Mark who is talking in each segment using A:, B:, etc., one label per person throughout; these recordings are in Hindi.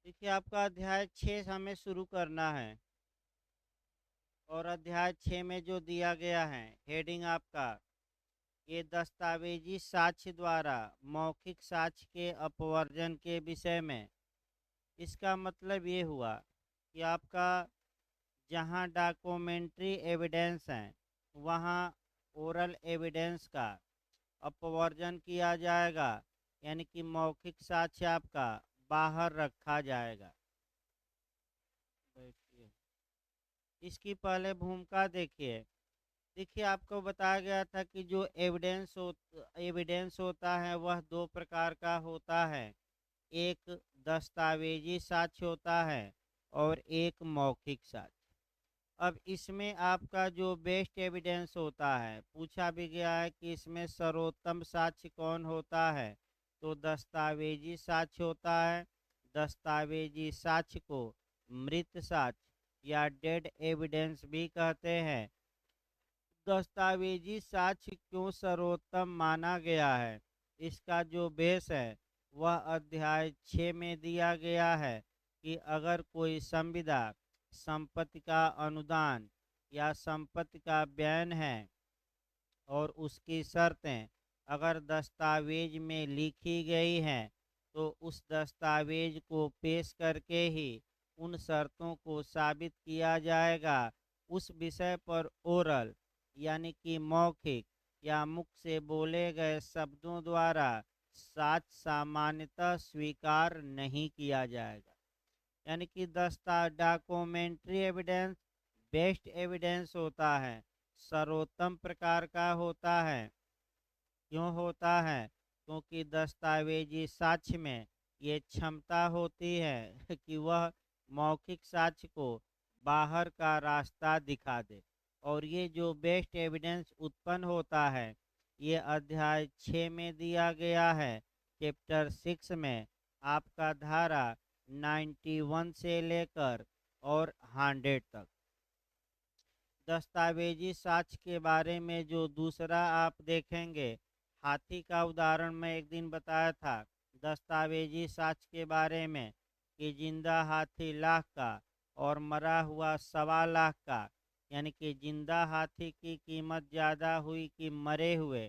A: देखिए आपका अध्याय 6 हमें शुरू करना है और अध्याय 6 में जो दिया गया है हेडिंग आपका ये दस्तावेजी साक्ष्य द्वारा मौखिक साक्ष्य के अपवर्जन के विषय में। इसका मतलब ये हुआ कि आपका जहाँ डॉक्यूमेंट्री एविडेंस है वहाँ ओरल एविडेंस का अपवर्जन किया जाएगा, यानी कि मौखिक साक्ष्य आपका बाहर रखा जाएगा। बैठिए। इसकी पहले भूमिका देखिए। देखिए आपको बताया गया था कि जो एविडेंस होता है वह दो प्रकार का होता है। एक दस्तावेजी साक्ष्य होता है और एक मौखिक साक्ष्य। अब इसमें आपका जो बेस्ट एविडेंस होता है, पूछा भी गया है कि इसमें सर्वोत्तम साक्ष्य कौन होता है, तो दस्तावेजी साक्ष्य होता है। दस्तावेजी साक्ष्य को मृत साक्ष्य या डेड एविडेंस भी कहते हैं। दस्तावेजी साक्ष्य क्यों सर्वोत्तम माना गया है, इसका जो बेस है वह अध्याय 6 में दिया गया है कि अगर कोई संविदा संपत्ति का अनुदान या संपत्ति का बयान है और उसकी शर्तें अगर दस्तावेज में लिखी गई हैं, तो उस दस्तावेज को पेश करके ही उन शर्तों को साबित किया जाएगा। उस विषय पर ओरल यानी कि मौखिक या मुख से बोले गए शब्दों द्वारा साक्ष्य सामान्यतः स्वीकार नहीं किया जाएगा। यानी कि डॉक्यूमेंट्री एविडेंस बेस्ट एविडेंस होता है, सर्वोत्तम प्रकार का होता है। क्यों होता है? क्योंकि दस्तावेजी साक्ष्य में ये क्षमता होती है कि वह मौखिक साक्ष्य को बाहर का रास्ता दिखा दे। और ये जो बेस्ट एविडेंस उत्पन्न होता है ये अध्याय 6 में दिया गया है, चैप्टर 6 में आपका धारा 91 से लेकर और 100 तक। दस्तावेजी साक्ष्य के बारे में जो दूसरा आप देखेंगे, हाथी का उदाहरण मैं एक दिन बताया था दस्तावेजी साक्ष्य के बारे में कि जिंदा हाथी लाख का और मरा हुआ 1.25 लाख का। यानी कि जिंदा हाथी की कीमत ज़्यादा हुई कि मरे हुए,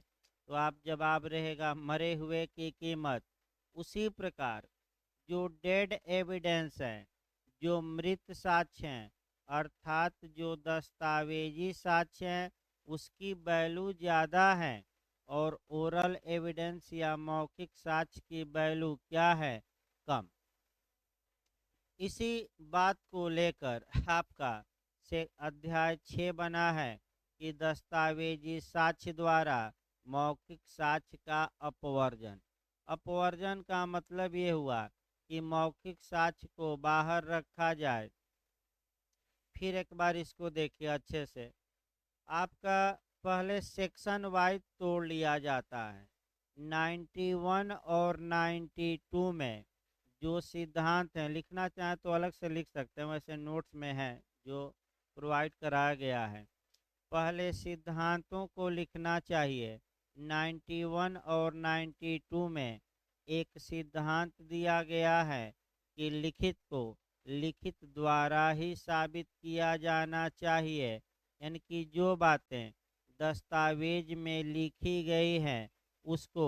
A: तो आप जवाब रहेगा मरे हुए की कीमत। उसी प्रकार जो डेड एविडेंस है, जो मृत साक्ष्य हैं, अर्थात जो दस्तावेजी साक्ष्य हैं, उसकी वैल्यू ज़्यादा है और ओरल एविडेंस या मौखिक साक्ष्य की वैल्यू क्या है, कम। इसी बात को लेकर आपका से अध्याय 6 बना है कि दस्तावेजी साक्ष्य द्वारा मौखिक साक्ष्य का अपवर्जन। अपवर्जन का मतलब ये हुआ कि मौखिक साक्ष्य को बाहर रखा जाए। फिर एक बार इसको देखिए अच्छे से। आपका पहले सेक्शन वाइज तोड़ लिया जाता है। 91 और 92 में जो सिद्धांत हैं, लिखना चाहें तो अलग से लिख सकते हैं, वैसे नोट्स में है जो प्रोवाइड कराया गया है। पहले सिद्धांतों को लिखना चाहिए। 91 और 92 में एक सिद्धांत दिया गया है कि लिखित को लिखित द्वारा ही साबित किया जाना चाहिए। यानी कि जो बातें दस्तावेज में लिखी गई हैं उसको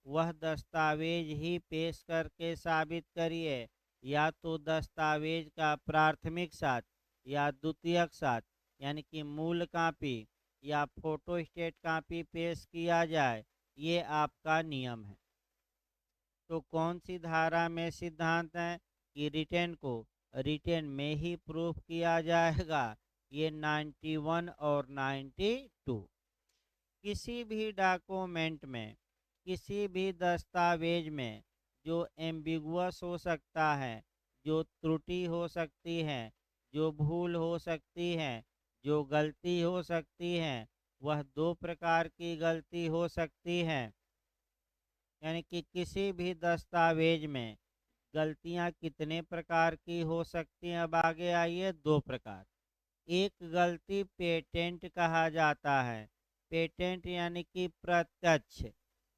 A: वह दस्तावेज ही पेश करके साबित करिए, या तो दस्तावेज का प्राथमिक साक्ष्य या द्वितीयक साक्ष्य यानी कि मूल कापी या फोटो स्टेट कापी पेश किया जाए, ये आपका नियम है। तो कौन सी धारा में सिद्धांत है कि रिटेन को रिटेन में ही प्रूफ किया जाएगा? ये 91 और 92। किसी भी डॉक्यूमेंट में, किसी भी दस्तावेज में जो एम्बिगुअस हो सकता है, जो त्रुटि हो सकती है, जो भूल हो सकती है, जो गलती हो सकती है, वह दो प्रकार की गलती हो सकती है। यानी कि किसी भी दस्तावेज में गलतियां कितने प्रकार की हो सकती हैं, अब आगे आइए। दो प्रकार। एक गलती पेटेंट कहा जाता है, पेटेंट यानी कि प्रत्यक्ष।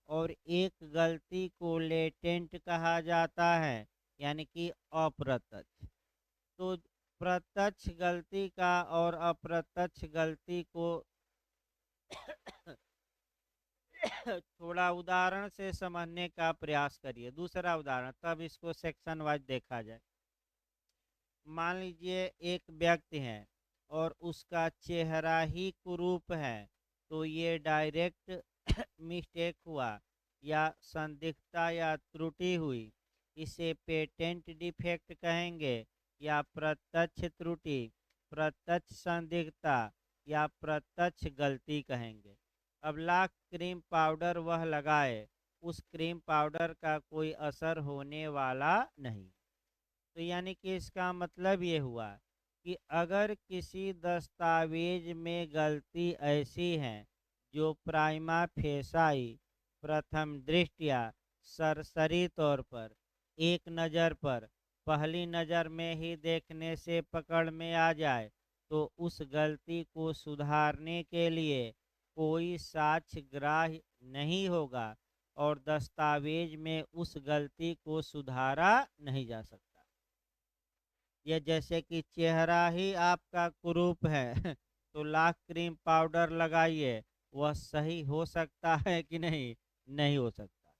A: और एक गलती को लेटेंट कहा जाता है, यानी कि अप्रत्यक्ष। तो प्रत्यक्ष गलती का और अप्रत्यक्ष गलती को थोड़ा उदाहरण से समझने का प्रयास करिए। दूसरा उदाहरण, तब इसको सेक्शन वाइज देखा जाए। मान लीजिए एक व्यक्ति है और उसका चेहरा ही कुरूप है, तो ये डायरेक्ट मिस्टेक हुआ या संदिग्धता या त्रुटि हुई, इसे पेटेंट डिफेक्ट कहेंगे या प्रत्यक्ष त्रुटि, प्रत्यक्ष संदिग्धता या प्रत्यक्ष गलती कहेंगे। अब लाख क्रीम पाउडर वह लगाए, उस क्रीम पाउडर का कोई असर होने वाला नहीं। तो यानी कि इसका मतलब ये हुआ कि अगर किसी दस्तावेज में गलती ऐसी है जो प्राइमा फेसाई, प्रथम दृष्टया, सरसरी तौर पर, एक नज़र पर, पहली नज़र में ही देखने से पकड़ में आ जाए, तो उस गलती को सुधारने के लिए कोई साक्ष्य ग्राह्य नहीं होगा और दस्तावेज में उस गलती को सुधारा नहीं जा सकता। या जैसे कि चेहरा ही आपका कुरूप है तो लाख क्रीम पाउडर लगाइए, वह सही हो सकता है कि नहीं? नहीं हो सकता।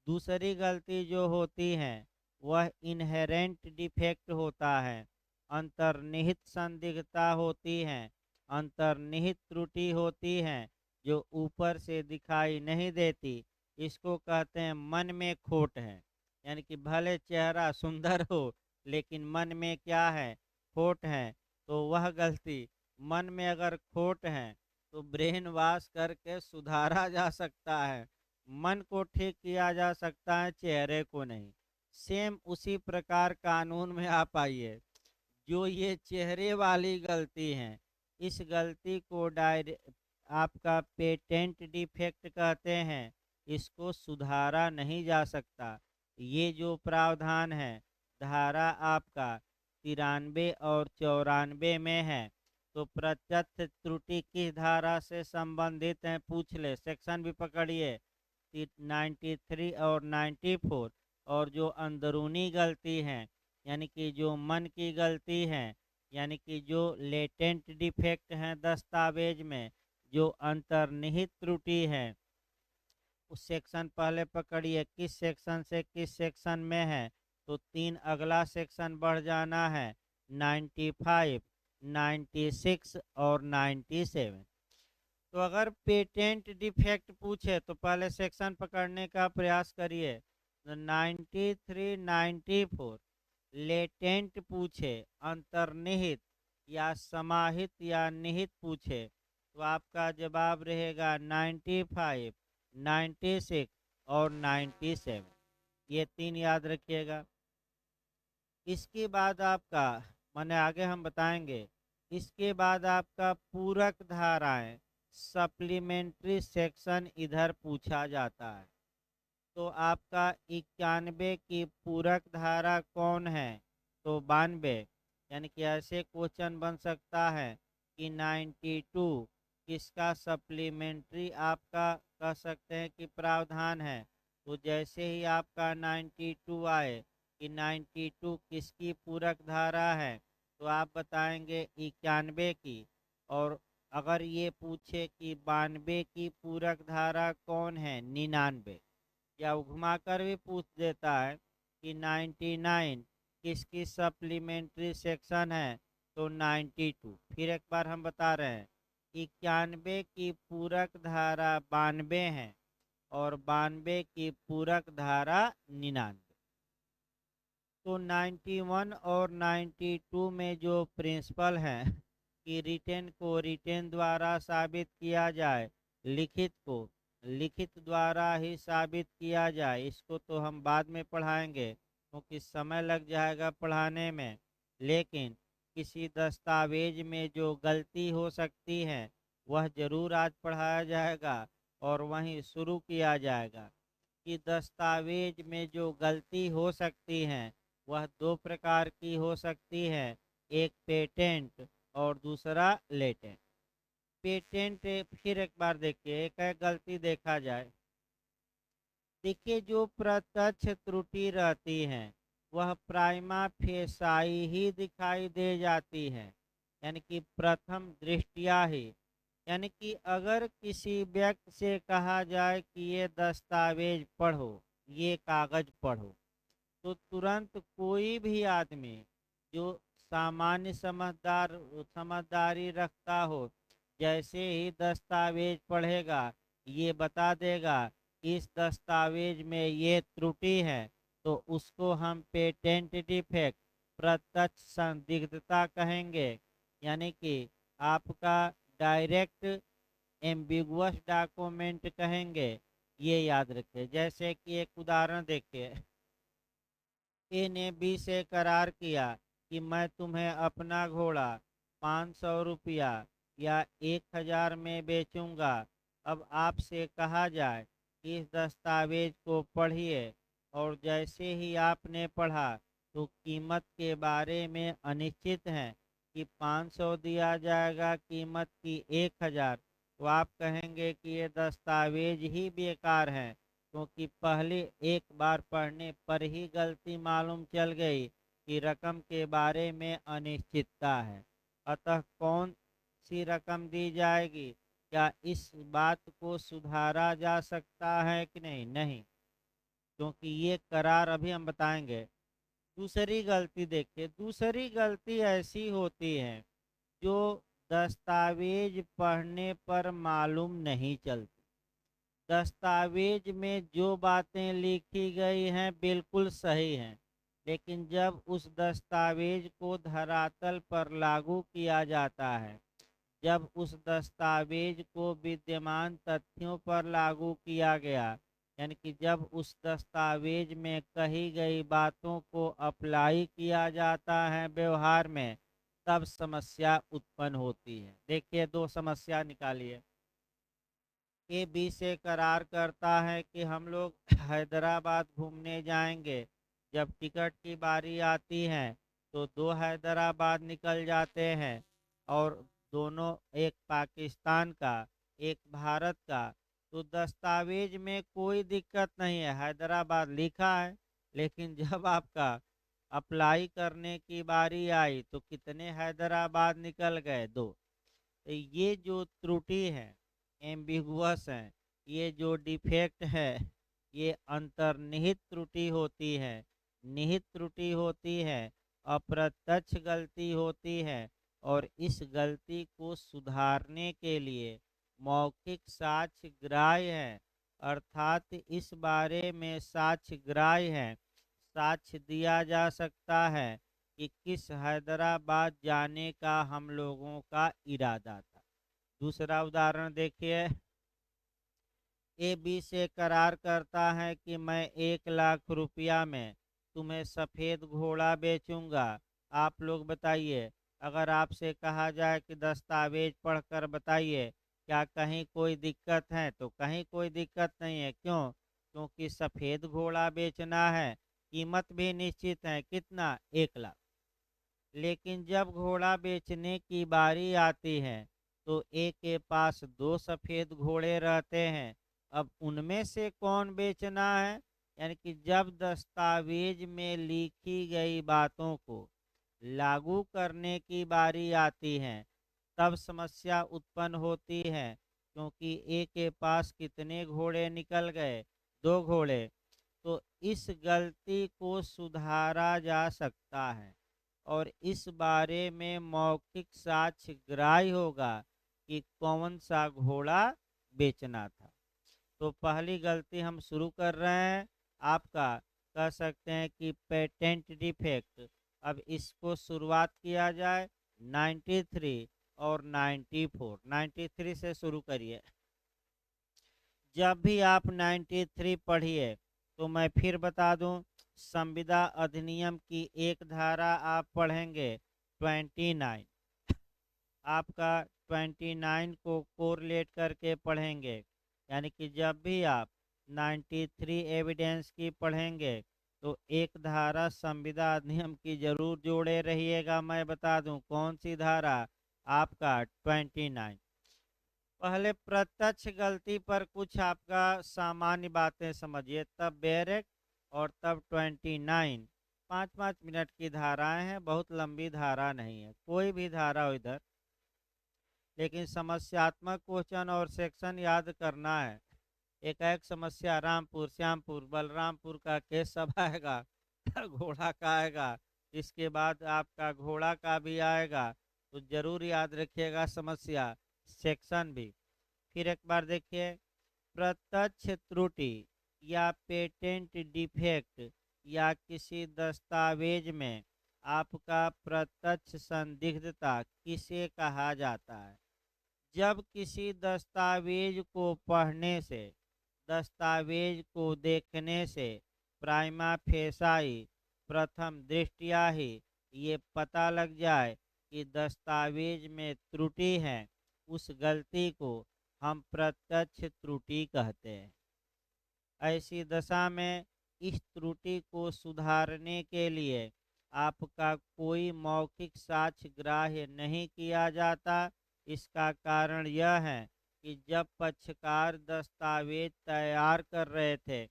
A: दूसरी गलती जो होती है वह इनहेरेंट डिफेक्ट होता है, अंतर्निहित संदिग्धता होती है, अंतर्निहित त्रुटि होती है जो ऊपर से दिखाई नहीं देती। इसको कहते हैं मन में खोट है। यानी कि भले चेहरा सुंदर हो लेकिन मन में क्या है? खोट है। तो वह गलती, मन में अगर खोट है तो ब्रेन वॉश करके सुधारा जा सकता है, मन को ठीक किया जा सकता है, चेहरे को नहीं। सेम उसी प्रकार कानून में आप आइए, जो ये चेहरे वाली गलती है, इस गलती को आपका पेटेंट डिफेक्ट कहते हैं। इसको सुधारा नहीं जा सकता। ये जो प्रावधान है धारा आपका 93 और 94 में है। तो प्रत्यक्ष त्रुटि किस धारा से संबंधित है? पूछ ले, सेक्शन भी पकड़िए, 93 और 94। और जो अंदरूनी गलती है यानी कि जो मन की गलती है, यानी कि जो लेटेंट डिफेक्ट है दस्तावेज में, जो अंतर्निहित त्रुटि है, उस सेक्शन पहले पकड़िए, किस सेक्शन से किस सेक्शन में है। तो 3 अगला सेक्शन बढ़ जाना है, 95, 96 और 97। तो अगर पेटेंट डिफेक्ट पूछे तो पहले सेक्शन पकड़ने का प्रयास करिए। 93, 94 लेटेंट पूछे, अंतर्निहित या समाहित या निहित पूछे, तो आपका जवाब रहेगा 95, 96 और 97। ये 3 याद रखिएगा। इसके बाद आपका, माने आगे हम बताएंगे, इसके बाद आपका पूरक धाराएं, सप्लीमेंट्री सेक्शन इधर पूछा जाता है। तो आपका 91 की पूरक धारा कौन है? तो 92। यानी कि ऐसे क्वेश्चन बन सकता है कि 92 किसका सप्लीमेंट्री आपका कह सकते हैं कि प्रावधान है। तो जैसे ही आपका 92 आए कि 92 किसकी पूरक धारा है, तो आप बताएंगे 91 की। और अगर ये पूछे कि 92 की पूरक धारा कौन है, 99, या घुमाकर भी पूछ देता है कि 99 किसकी सप्लीमेंट्री सेक्शन है, तो 92। फिर एक बार हम बता रहे हैं, 91 की पूरक धारा 92 है और 92 की पूरक धारा 99। तो 91 और 92 में जो प्रिंसिपल है कि रिटेन को रिटेन द्वारा साबित किया जाए, लिखित को लिखित द्वारा ही साबित किया जाए, इसको तो हम बाद में पढ़ाएंगे क्योंकि समय लग जाएगा पढ़ाने में। लेकिन किसी दस्तावेज में जो गलती हो सकती है वह जरूर आज पढ़ाया जाएगा और वहीं शुरू किया जाएगा कि दस्तावेज में जो गलती हो सकती है वह 2 प्रकार की हो सकती है, एक पेटेंट और दूसरा लेटेंट। पेटेंट फिर एक बार देखिए, एक एक गलती देखा जाए। देखिए जो प्रत्यक्ष त्रुटि रहती है वह प्राइमा फेसाई ही दिखाई दे जाती है, यानी कि प्रथम दृष्टिया ही। यानी कि अगर किसी व्यक्ति से कहा जाए कि ये दस्तावेज पढ़ो, ये कागज पढ़ो, तो तुरंत कोई भी आदमी जो सामान्य समझदारी रखता हो, जैसे ही दस्तावेज पढ़ेगा ये बता देगा इस दस्तावेज में ये त्रुटि है, तो उसको हम पेटेंट डिफेक्ट, प्रत्यक्ष संदिग्धता कहेंगे। यानी कि आपका डायरेक्ट एम्बिगुअस डॉक्यूमेंट कहेंगे। ये याद रखें। जैसे कि एक उदाहरण देखिए, ए ने बी से करार किया कि मैं तुम्हें अपना घोड़ा 500 रुपया या 1000 में बेचूंगा। अब आपसे कहा जाए कि इस दस्तावेज को पढ़िए, और जैसे ही आपने पढ़ा तो कीमत के बारे में अनिश्चित है कि 500 दिया जाएगा, कीमत की 1000, तो आप कहेंगे कि ये दस्तावेज ही बेकार है, क्योंकि पहले एक बार पढ़ने पर ही गलती मालूम चल गई कि रकम के बारे में अनिश्चितता है। अतः कौन सी रकम दी जाएगी? क्या इस बात को सुधारा जा सकता है कि नहीं? नहीं, क्योंकि ये करार अभी हम बताएंगे। दूसरी गलती देखिए, दूसरी गलती ऐसी होती है जो दस्तावेज पढ़ने पर मालूम नहीं चलती। दस्तावेज में जो बातें लिखी गई हैं बिल्कुल सही हैं, लेकिन जब उस दस्तावेज को धरातल पर लागू किया जाता है, जब उस दस्तावेज को विद्यमान तथ्यों पर लागू किया गया, यानी कि जब उस दस्तावेज में कही गई बातों को अप्लाई किया जाता है व्यवहार में, तब समस्या उत्पन्न होती है। देखिए, दो समस्या निकालिए। ए बी से करार करता है कि हम लोग हैदराबाद घूमने जाएंगे। जब टिकट की बारी आती है तो दो हैदराबाद निकल जाते हैं, और दोनों, एक पाकिस्तान का एक भारत का। तो दस्तावेज में कोई दिक्कत नहीं है, हैदराबाद लिखा है, लेकिन जब आपका अप्लाई करने की बारी आई तो कितने हैदराबाद निकल गए? दो। तो ये जो त्रुटि है, एम्बिगुअस है, ये जो डिफेक्ट है, ये अंतर्निहित त्रुटि होती है, निहित त्रुटि होती है, अप्रत्यक्ष गलती होती है। और इस गलती को सुधारने के लिए मौखिक साक्ष्य ग्राह्य है, अर्थात इस बारे में साक्ष्य ग्राह्य है, साक्ष्य दिया जा सकता है कि किस हैदराबाद जाने का हम लोगों का इरादा था। दूसरा उदाहरण देखिए, ए बी से करार करता है कि मैं 1 लाख रुपया में तुम्हें सफ़ेद घोड़ा बेचूंगा। आप लोग बताइए, अगर आपसे कहा जाए कि दस्तावेज पढ़कर बताइए क्या कहीं कोई दिक्कत है, तो कहीं कोई दिक्कत नहीं है। क्यों? क्योंकि सफ़ेद घोड़ा बेचना है, कीमत भी निश्चित है, कितना? 1 लाख। लेकिन जब घोड़ा बेचने की बारी आती है तो एक के पास दो सफ़ेद घोड़े रहते हैं। अब उनमें से कौन बेचना है? यानी कि जब दस्तावेज में लिखी गई बातों को लागू करने की बारी आती है, तब समस्या उत्पन्न होती है, क्योंकि एक के पास कितने घोड़े निकल गए? दो घोड़े। तो इस गलती को सुधारा जा सकता है, और इस बारे में मौखिक साक्ष्य ग्राह्य होगा कि कौन सा घोड़ा बेचना था। तो पहली गलती हम शुरू कर रहे हैं, आपका कह सकते हैं कि पेटेंट डिफेक्ट। अब इसको शुरुआत किया जाए 93 और 94। 93 से शुरू करिए। जब भी आप 93 पढ़िए तो मैं फिर बता दूं, संविदा अधिनियम की एक धारा आप पढ़ेंगे 29, आपका 29 को कोरिलेट करके पढ़ेंगे। यानी कि जब भी आप 93 एविडेंस की पढ़ेंगे तो एक धारा संविदा अधिनियम की जरूर जोड़े रहिएगा। मैं बता दूं कौन सी धारा? आपका 29। पहले प्रत्यक्ष गलती पर कुछ आपका सामान्य बातें समझिए, तब बैरेक और तब 29। 5-5 मिनट की धाराएं हैं, बहुत लंबी धारा नहीं है, कोई भी धारा हो इधर, लेकिन समस्यात्मक क्वेश्चन और सेक्शन याद करना है। एक एक समस्या रामपुर, श्यामपुर, बलरामपुर का केस सब आएगा, घोड़ा का आएगा, इसके बाद आपका घोड़ा का भी आएगा, तो जरूर याद रखिएगा समस्या, सेक्शन भी। फिर एक बार देखिए, प्रत्यक्ष त्रुटि या पेटेंट डिफेक्ट या किसी दस्तावेज में आपका प्रत्यक्ष संदिग्धता किसे कहा जाता है? जब किसी दस्तावेज को पढ़ने से, दस्तावेज को देखने से प्राइमा फेसाई, प्रथम दृष्टया ही ये पता लग जाए कि दस्तावेज में त्रुटि है, उस गलती को हम प्रत्यक्ष त्रुटि कहते हैं। ऐसी दशा में इस त्रुटि को सुधारने के लिए आपका कोई मौखिक साक्ष्य ग्राह्य नहीं किया जाता। इसका कारण यह है कि जब पक्षकार दस्तावेज तैयार कर रहे थे,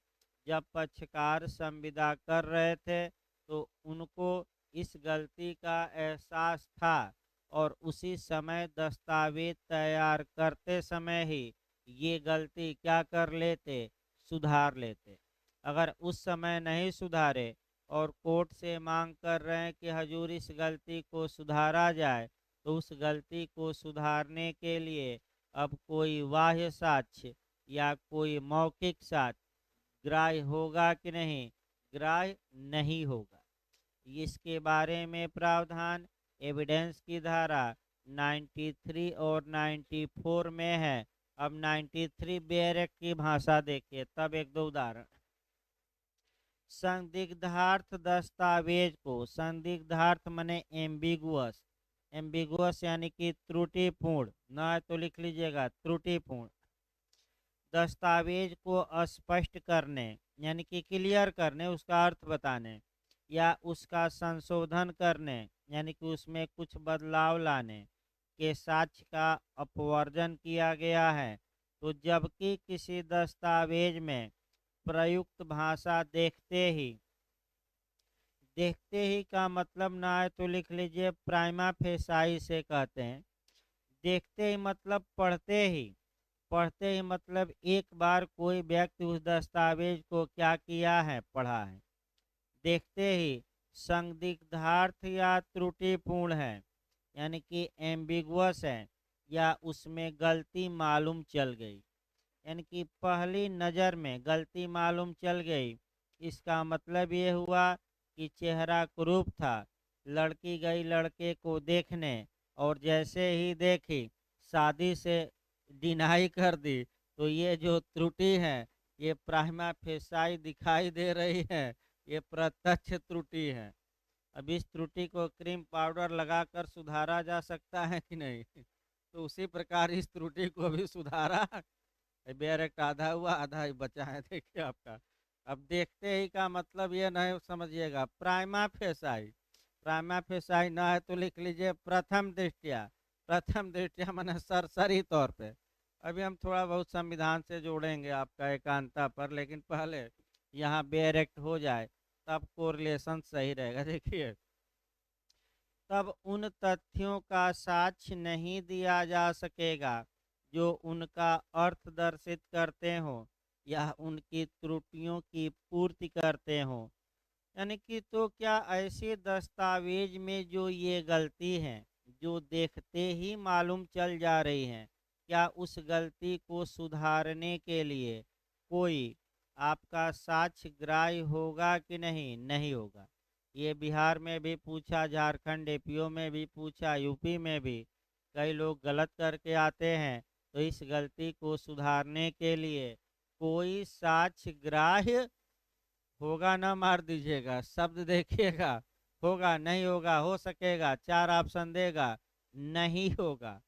A: जब पक्षकार संविदा कर रहे थे, तो उनको इस गलती का एहसास था और उसी समय दस्तावेज तैयार करते समय ही ये गलती क्या कर लेते, सुधार लेते। अगर उस समय नहीं सुधारे और कोर्ट से मांग कर रहे हैं कि हजूर इस गलती को सुधारा जाए, तो उस गलती को सुधारने के लिए अब कोई बाह्य साक्ष्य या कोई मौखिक साक्ष्य ग्राह्य होगा कि नहीं? ग्राह्य नहीं होगा। इसके बारे में प्रावधान एविडेंस की धारा 93 और 94 में है। अब 93 बेयर एक्ट की भाषा देखिए, तब एक दो उदाहरण। संदिग्धार्थ दस्तावेज को, संदिग्धार्थ मने एम्बिगुअस, एम्बिगुअस यानी कि त्रुटिपूर्ण, न तो लिख लीजिएगा त्रुटिपूर्ण, दस्तावेज को स्पष्ट करने यानी कि क्लियर करने, उसका अर्थ बताने, या उसका संशोधन करने यानी कि उसमें कुछ बदलाव लाने के साक्ष्य का अपवर्जन किया गया है। तो जबकि किसी दस्तावेज में प्रयुक्त भाषा देखते ही का मतलब ना है तो लिख लीजिए प्राइमा फेसाई से कहते हैं। देखते ही मतलब पढ़ते ही, पढ़ते ही मतलब एक बार कोई व्यक्ति उस दस्तावेज को क्या किया है, पढ़ा है। देखते ही संदिग्धार्थ या त्रुटिपूर्ण है यानी कि एम्बिगुअस है या उसमें गलती मालूम चल गई, यानी कि पहली नज़र में गलती मालूम चल गई। इसका मतलब ये हुआ कि चेहरा कुरूप था, लड़की गई लड़के को देखने और जैसे ही देखी शादी से डिनाई कर दी, तो ये जो त्रुटि है ये प्राइमा फेसाई दिखाई दे रही है, ये प्रत्यक्ष त्रुटि है। अब इस त्रुटि को क्रीम पाउडर लगाकर सुधारा जा सकता है कि नहीं? तो उसी प्रकार इस त्रुटि को भी सुधारा। बेयर एक्ट आधा हुआ, आधा ही बचा है, देखिए आपका। अब देखते ही का मतलब ये नहीं समझिएगा प्राइमा फेसाई, प्राइमा फेसाई ना है तो लिख लीजिए प्रथम दृष्टया, प्रथम दृष्टया माने सरसरी तौर पे। अभी हम थोड़ा बहुत संविधान से जोड़ेंगे आपका एकांता पर, लेकिन पहले यहाँ बेयर एक्ट हो जाए तब कोरिलेशन सही रहेगा। देखिए, तब उन तथ्यों का साक्ष्य नहीं दिया जा सकेगा जो उनका अर्थ दर्शित करते हो या उनकी त्रुटियों की पूर्ति करते हो। यानी कि तो क्या ऐसे दस्तावेज में जो ये गलती है, जो देखते ही मालूम चल जा रही है, क्या उस गलती को सुधारने के लिए कोई आपका साक्ष्य ग्राह्य होगा कि नहीं? नहीं होगा। ये बिहार में भी पूछा, झारखंड एपीओ में भी पूछा, यूपी में भी कई लोग गलत करके आते हैं, तो इस गलती को सुधारने के लिए कोई साक्ष्य ग्राह्य होगा, ना मार दीजिएगा, शब्द देखिएगा, होगा नहीं होगा, हो सकेगा, 4 ऑप्शन देगा, नहीं होगा।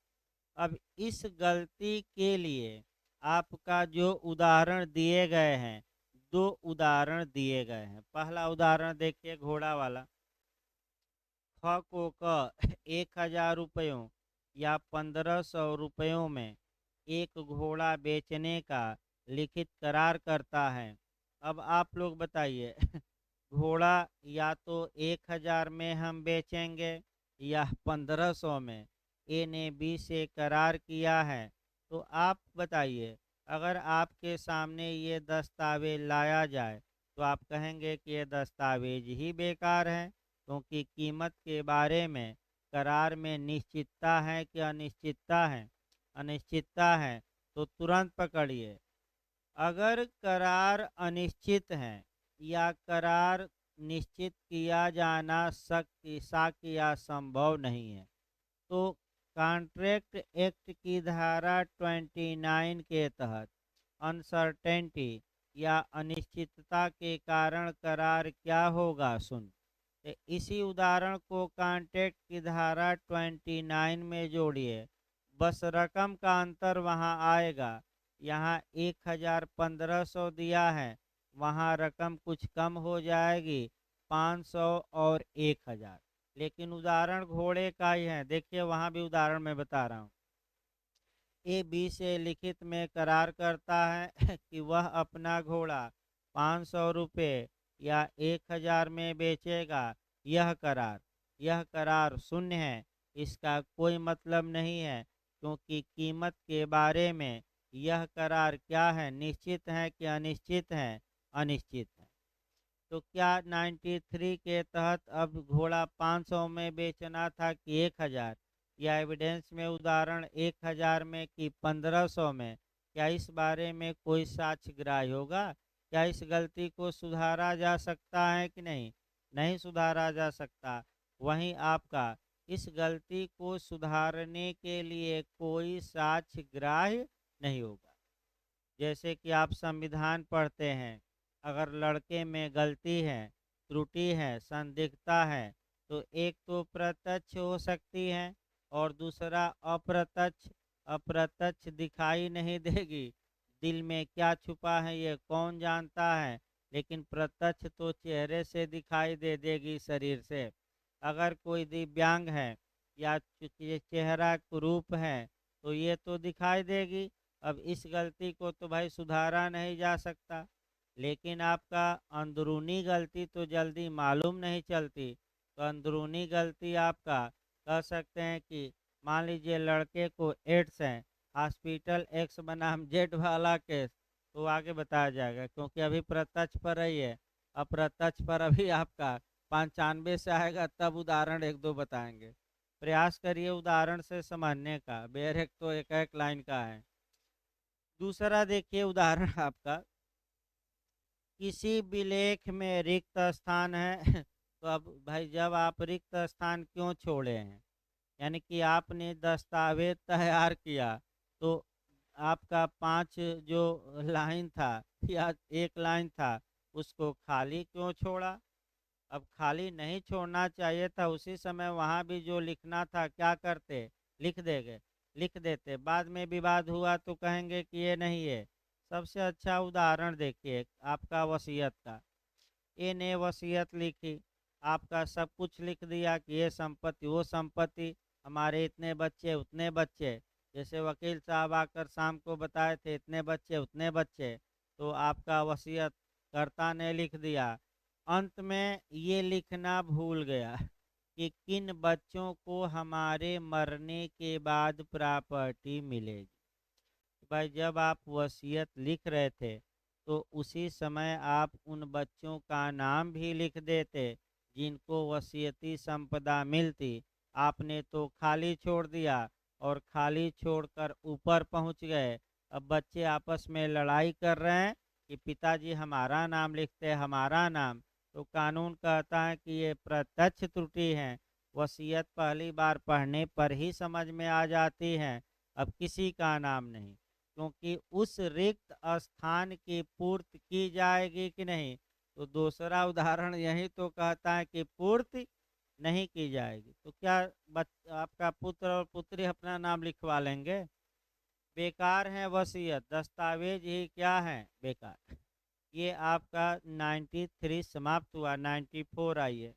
A: अब इस गलती के लिए आपका जो उदाहरण दिए गए हैं, 2 उदाहरण दिए गए हैं। पहला उदाहरण देखिए, घोड़ा वाला। ख को क 1000 रुपयों या 1500 रुपयों में एक घोड़ा बेचने का लिखित करार करता है। अब आप लोग बताइए घोड़ा या तो 1000 में हम बेचेंगे या 1500 में। ए ने बी से करार किया है। तो आप बताइए, अगर आपके सामने ये दस्तावेज लाया जाए तो आप कहेंगे कि ये दस्तावेज ही बेकार है, क्योंकि कीमत के बारे में करार में निश्चितता है कि अनिश्चितता है। अनिश्चितता है तो तुरंत पकड़िए। अगर करार अनिश्चित है या करार निश्चित किया जाना शक्य या संभव नहीं है, तो कॉन्ट्रैक्ट एक्ट की धारा 29 के तहत अनसर्टेनिटी या अनिश्चितता के कारण करार क्या होगा, सुन। तो इसी उदाहरण को कॉन्ट्रैक्ट की धारा 29 में जोड़िए, बस रकम का अंतर वहाँ आएगा। यहाँ 1000 1500 दिया है, वहाँ रकम कुछ कम हो जाएगी, 500 और 1000। लेकिन उदाहरण घोड़े का ही है। देखिए वहाँ भी उदाहरण मैं बता रहा हूँ। ए बी से लिखित में करार करता है कि वह अपना घोड़ा 500 रुपये या 1000 में बेचेगा। यह करार शून्य है। इसका कोई मतलब नहीं है, क्योंकि कीमत के बारे में यह करार क्या है, निश्चित है कि अनिश्चित है, अनिश्चित है। तो क्या 93 के तहत अब घोड़ा 500 में बेचना था कि 1000, या एविडेंस में उदाहरण 1000 में कि 1500 में? क्या इस बारे में कोई साक्ष्य ग्राह्य होगा? क्या इस गलती को सुधारा जा सकता है कि नहीं? नहीं सुधारा जा सकता। वहीं आपका इस गलती को सुधारने के लिए कोई साक्ष्य ग्राह्य नहीं होगा। जैसे कि आप संविधान पढ़ते हैं, अगर लड़के में गलती है, त्रुटि है, संदिग्धता है, तो एक तो प्रत्यक्ष हो सकती है और दूसरा अप्रत्यक्ष। अप्रत्यक्ष दिखाई नहीं देगी, दिल में क्या छुपा है ये कौन जानता है, लेकिन प्रत्यक्ष तो चेहरे से दिखाई दे देगी, शरीर से। अगर कोई दिव्यांग है या चेहरा कुरूप है तो ये तो दिखाई देगी। अब इस गलती को तो भाई सुधारा नहीं जा सकता, लेकिन आपका अंदरूनी गलती तो जल्दी मालूम नहीं चलती। तो अंदरूनी गलती आपका कह सकते हैं कि मान लीजिए लड़के को एड्स है, हॉस्पिटल एक्स बनाम जेड वाला केस, तो आगे बताया जाएगा, क्योंकि अभी प्रत्यक्ष पर ही है। अप्रत्यक्ष पर अभी आपका 95 से आएगा, तब उदाहरण एक दो बताएंगे। प्रयास करिए उदाहरण से समझने का, बेर एक तो एक एक लाइन का है। दूसरा देखिए उदाहरण आपका, किसी भी लेख में रिक्त स्थान है तो अब भाई जब आप रिक्त स्थान क्यों छोड़े हैं, यानी कि आपने दस्तावेज तैयार किया तो आपका 5 जो लाइन था या एक लाइन था, उसको खाली क्यों छोड़ा? अब खाली नहीं छोड़ना चाहिए था, उसी समय वहाँ भी जो लिखना था क्या करते, लिख देते। बाद में विवाद हुआ तो कहेंगे कि ये नहीं है। सबसे अच्छा उदाहरण देखिए आपका वसीयत का। ए ने वसीयत लिखी, आपका सब कुछ लिख दिया कि ये संपत्ति वो संपत्ति, हमारे इतने बच्चे उतने बच्चे, जैसे वकील साहब आकर शाम को बताए थे इतने बच्चे उतने बच्चे, तो आपका वसीयत कर्ता ने लिख दिया। अंत में ये लिखना भूल गया कि किन बच्चों को हमारे मरने के बाद प्रॉपर्टी मिलेगी। भाई जब आप वसीयत लिख रहे थे तो उसी समय आप उन बच्चों का नाम भी लिख देते जिनको वसीयती संपदा मिलती। आपने तो खाली छोड़ दिया और खाली छोड़कर ऊपर पहुंच गए। अब बच्चे आपस में लड़ाई कर रहे हैं कि पिताजी हमारा नाम लिखते, हमारा नाम। तो कानून कहता है कि ये प्रत्यक्ष त्रुटि है, वसीयत पहली बार पढ़ने पर ही समझ में आ जाती है, अब किसी का नाम नहीं, क्योंकि उस रिक्त स्थान की पूर्ति की जाएगी कि नहीं। तो दूसरा उदाहरण यही तो कहता है कि पूर्ति नहीं की जाएगी, तो क्या आपका पुत्र और पुत्री अपना नाम लिखवा लेंगे? बेकार है वसीयत, दस्तावेज ही क्या है, बेकार। ये आपका 93 समाप्त हुआ। 94 आइए।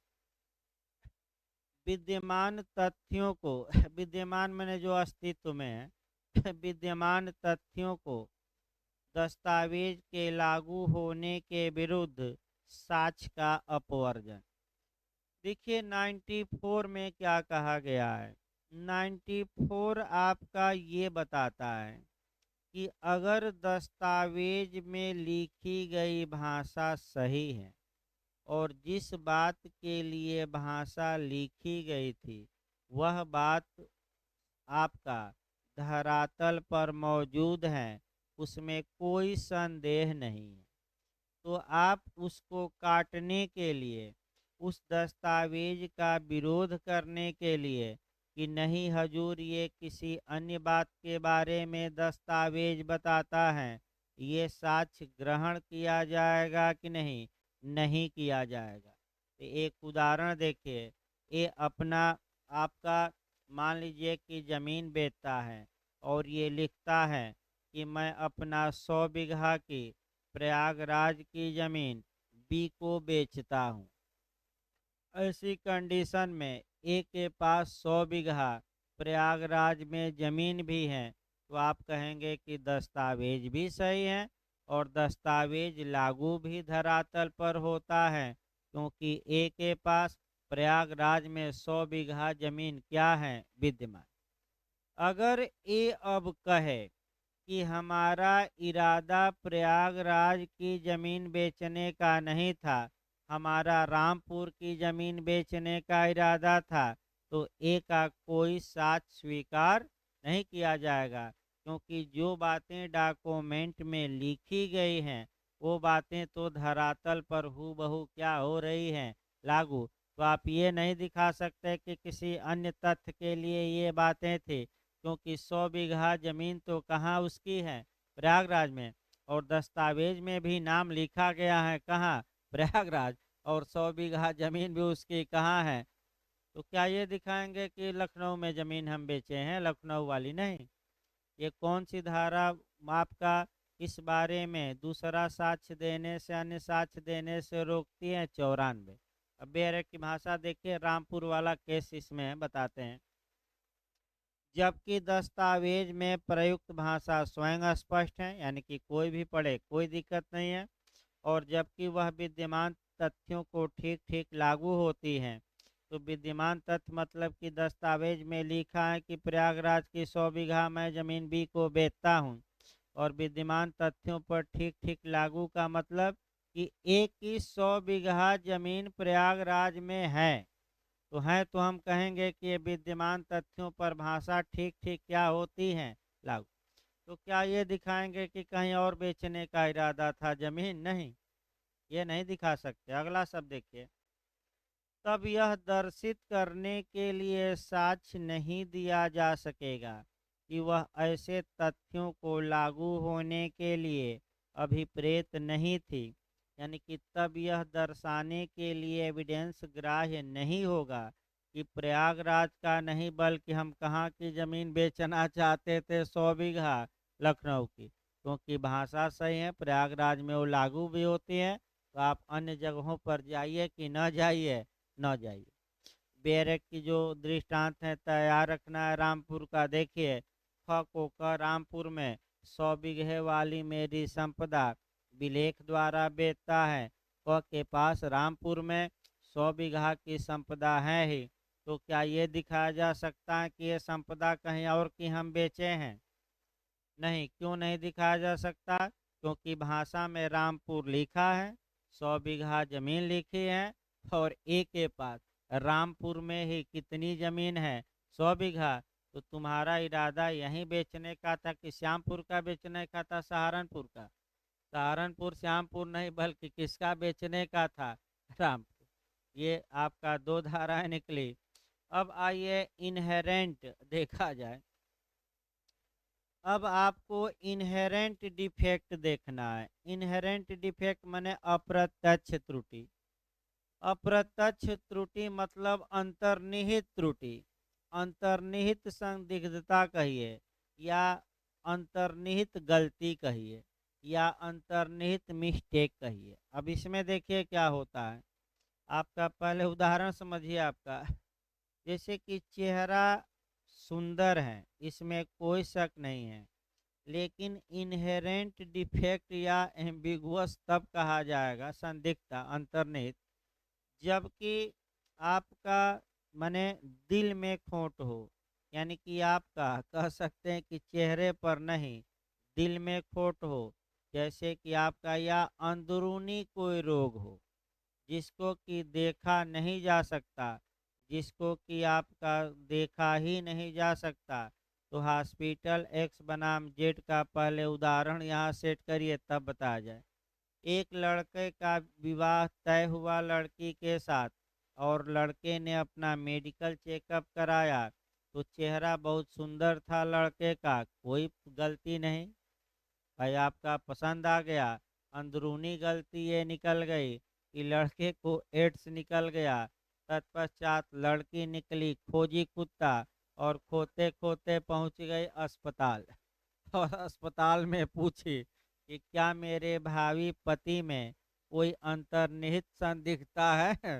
A: विद्यमान तथ्यों को विद्यमान मैंने जो अस्तित्व में है विद्यमान तथ्यों को दस्तावेज के लागू होने के विरुद्ध साक्ष्य का अपवर्जन। देखिए 94 में क्या कहा गया है। 94 आपका ये बताता है कि अगर दस्तावेज में लिखी गई भाषा सही है और जिस बात के लिए भाषा लिखी गई थी वह बात आपका धरातल पर मौजूद है, उसमें कोई संदेह नहीं है, तो आप उसको काटने के लिए, उस दस्तावेज का विरोध करने के लिए कि नहीं हजूर ये किसी अन्य बात के बारे में दस्तावेज बताता है, ये साक्ष्य ग्रहण किया जाएगा कि नहीं? नहीं किया जाएगा। तो एक उदाहरण देखिए, ये अपना आपका मान लीजिए कि ज़मीन बेचता है और ये लिखता है कि मैं अपना 100 बीघा की प्रयागराज की ज़मीन बी को बेचता हूँ। ऐसी कंडीशन में ए के पास 100 बीघा प्रयागराज में ज़मीन भी है, तो आप कहेंगे कि दस्तावेज भी सही है और दस्तावेज लागू भी धरातल पर होता है, क्योंकि ए के पास प्रयागराज में 100 बीघा ज़मीन क्या है? विद्यमान। अगर ए अब कहे कि हमारा इरादा प्रयागराज की ज़मीन बेचने का नहीं था, हमारा रामपुर की ज़मीन बेचने का इरादा था, तो ए का कोई साक्ष्य स्वीकार नहीं किया जाएगा, क्योंकि जो बातें डॉक्यूमेंट में लिखी गई हैं वो बातें तो धरातल पर हूबहू क्या हो रही हैं? लागू। तो आप ये नहीं दिखा सकते कि किसी अन्य तथ्य के लिए ये बातें थी, क्योंकि 100 बीघा ज़मीन तो कहाँ उसकी है? प्रयागराज में। और दस्तावेज में भी नाम लिखा गया है कहाँ? प्रयागराज। और 100 बीघा ज़मीन भी उसकी कहाँ है? तो क्या ये दिखाएंगे कि लखनऊ में ज़मीन हम बेचे हैं? लखनऊ वाली नहीं। ये कौन सी धारा आपका इस बारे में दूसरा साक्ष्य देने से, अन्य साक्ष्य देने से रोकती है? 94। अब बेरे की भाषा देखिए, रामपुर वाला केस इसमें बताते हैं। जबकि दस्तावेज में प्रयुक्त भाषा स्वयं स्पष्ट है, यानी कि कोई भी पढ़े कोई दिक्कत नहीं है, और जबकि वह विद्यमान तथ्यों को ठीक ठीक लागू होती हैं। तो विद्यमान तथ्य मतलब कि दस्तावेज में लिखा है कि प्रयागराज की 100 बीघा मैं ज़मीन बी को बेचता हूँ, और विद्यमान तथ्यों पर ठीक ठीक लागू का मतलब कि एक की 100 बीघा ज़मीन प्रयागराज में है, तो है, तो हम कहेंगे कि ये विद्यमान तथ्यों पर भाषा ठीक ठीक क्या होती है? लागू। तो क्या ये दिखाएंगे कि कहीं और बेचने का इरादा था ज़मीन? नहीं, ये नहीं दिखा सकते। अगला शब्द देखिए, तब यह दर्शित करने के लिए साक्ष्य नहीं दिया जा सकेगा कि वह ऐसे तथ्यों को लागू होने के लिए अभिप्रेत नहीं थी, यानी कि तब यह दर्शाने के लिए एविडेंस ग्राह्य नहीं होगा कि प्रयागराज का नहीं बल्कि हम कहाँ की ज़मीन बेचना चाहते थे? 100 बीघा लखनऊ की। क्योंकि भाषा सही है, प्रयागराज में वो लागू भी होती है, तो आप अन्य जगहों पर जाइए कि न जाइए, न जाइए। बैरक की जो दृष्टांत है तैयार रखना है रामपुर का, देखिए ख को क रामपुर में 100 बीघे वाली मेरी संपदा विलेख द्वारा बेचता है, क के पास रामपुर में 100 बीघा की संपदा है ही, तो क्या ये दिखाया जा सकता है कि ये संपदा कहीं और की हम बेचे हैं? नहीं। क्यों नहीं दिखाया जा सकता? क्योंकि भाषा में रामपुर लिखा है, 100 बीघा जमीन लिखी है, और ए के पास रामपुर में ही कितनी जमीन है? 100 बीघा। तो तुम्हारा इरादा यहीं बेचने का था कि श्यामपुर का बेचने का था? सहारनपुर का? सहारनपुर श्यामपुर नहीं, बल्कि किसका बेचने का था? रामपुर। ये आपका दो धाराएं निकली। अब आइए इनहेरेंट देखा जाए। अब आपको इनहेरेंट डिफेक्ट देखना है। इनहेरेंट डिफेक्ट माने अप्रत्यक्ष त्रुटि। अप्रत्यक्ष त्रुटि मतलब अंतर्निहित त्रुटि, अंतर्निहित संदिग्धता कहिए, या अंतर्निहित गलती कहिए, या अंतर्निहित मिस्टेक कहिए। अब इसमें देखिए क्या होता है। आपका पहले उदाहरण समझिए। आपका जैसे कि चेहरा सुंदर है, इसमें कोई शक नहीं है, लेकिन इनहेरेंट डिफेक्ट या एम्बिगुअस तब कहा जाएगा, संदिग्धता, अंतर्निहित, जबकि आपका माने दिल में खोट हो। यानी कि आपका कह सकते हैं कि चेहरे पर नहीं, दिल में खोट हो। जैसे कि आपका या अंदरूनी कोई रोग हो जिसको कि देखा नहीं जा सकता, जिसको कि आपका देखा ही नहीं जा सकता, तो हॉस्पिटल एक्स बनाम जेड का पहले उदाहरण यहाँ सेट करिए तब बताया जाए। एक लड़के का विवाह तय हुआ लड़की के साथ और लड़के ने अपना मेडिकल चेकअप कराया, तो चेहरा बहुत सुंदर था लड़के का, कोई गलती नहीं, भाई आपका पसंद आ गया। अंदरूनी गलती ये निकल गई कि लड़के को एड्स निकल गया। तत्पश्चात लड़की निकली खोजी कुत्ता और खोते खोते पहुंच गई अस्पताल और अस्पताल में पूछी कि क्या मेरे भावी पति में कोई अंतर्निहित संदिग्धता है।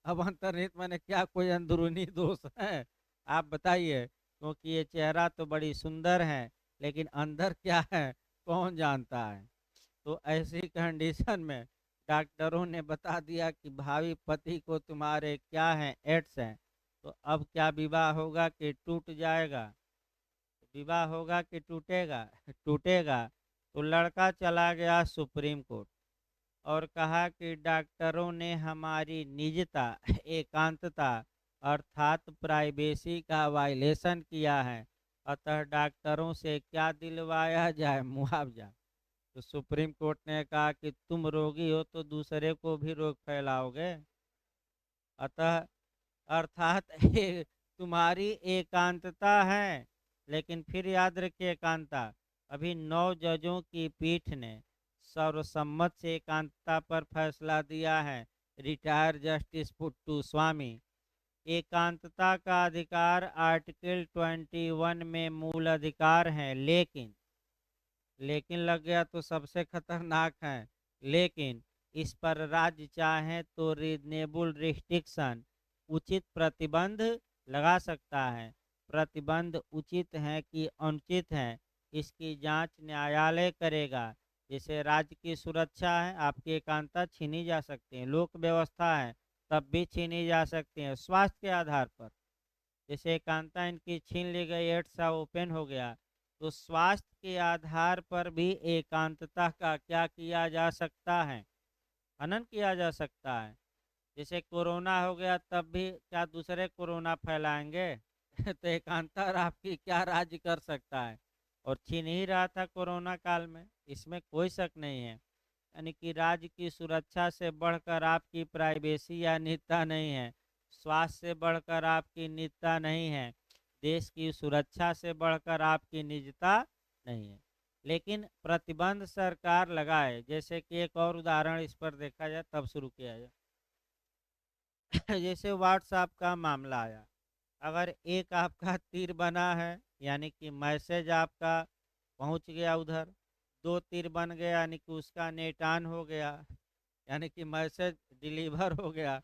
A: अब अंतर्निहित मैंने क्या कोई अंदरूनी दोष है, आप बताइए, क्योंकि ये चेहरा तो बड़ी सुंदर है लेकिन अंदर क्या है कौन जानता है। तो ऐसी कंडीशन में डॉक्टरों ने बता दिया कि भावी पति को तुम्हारे क्या है, एड्स हैं। तो अब क्या विवाह होगा कि टूट जाएगा, विवाह होगा कि टूटेगा, टूटेगा। तो लड़का चला गया सुप्रीम कोर्ट और कहा कि डॉक्टरों ने हमारी निजता, एकांतता अर्थात प्राइवेसी का वायलेशन किया है, अतः डॉक्टरों से क्या दिलवाया जाए, मुआवजा। तो सुप्रीम कोर्ट ने कहा कि तुम रोगी हो तो दूसरे को भी रोग फैलाओगे, अतः अर्थात तुम्हारी एकांतता है। लेकिन फिर याद रखिए एकांतता, अभी 9 जजों की पीठ ने सर्वसम्मत से एकांतता पर फैसला दिया है। रिटायर जस्टिस पुट्टू स्वामी, एकांतता का अधिकार आर्टिकल 21 में मूल अधिकार है, लेकिन लग गया तो सबसे खतरनाक है, लेकिन इस पर राज्य चाहे तो रीजनेबल रिस्ट्रिक्शन, उचित प्रतिबंध लगा सकता है। प्रतिबंध उचित है कि अनुचित है, इसकी जांच न्यायालय करेगा। जैसे राज्य की सुरक्षा है, आपकी एकांतता छीनी जा सकती है, लोक व्यवस्था है तब भी छीनी जा सकती है स्वास्थ्य के आधार पर। जैसे एकांतता इनकी छीन ली गई, एड्स ओपन हो गया, तो स्वास्थ्य के आधार पर भी एकांतता का क्या किया जा सकता है, हनन किया जा सकता है। जैसे कोरोना हो गया तब भी क्या दूसरे कोरोना फैलाएंगे तो एकांतर आपकी क्या राज्य कर सकता है, और छीन ही रहा था कोरोना काल में, इसमें कोई शक नहीं है। यानी कि राज्य की सुरक्षा से बढ़कर आपकी प्राइवेसी या निजता नहीं है, स्वास्थ्य से बढ़कर आपकी निजता नहीं है, देश की सुरक्षा से बढ़कर आपकी निजता नहीं है। लेकिन प्रतिबंध सरकार लगाए, जैसे कि एक और उदाहरण इस पर देखा जाए तब शुरू किया जाए। जैसे व्हाट्सएप का मामला आया, अगर एक आपका तीर बना है यानी कि मैसेज आपका पहुंच गया उधर, दो तीर बन गया यानी कि उसका नेट ऑन हो गया, यानी कि मैसेज डिलीवर हो गया,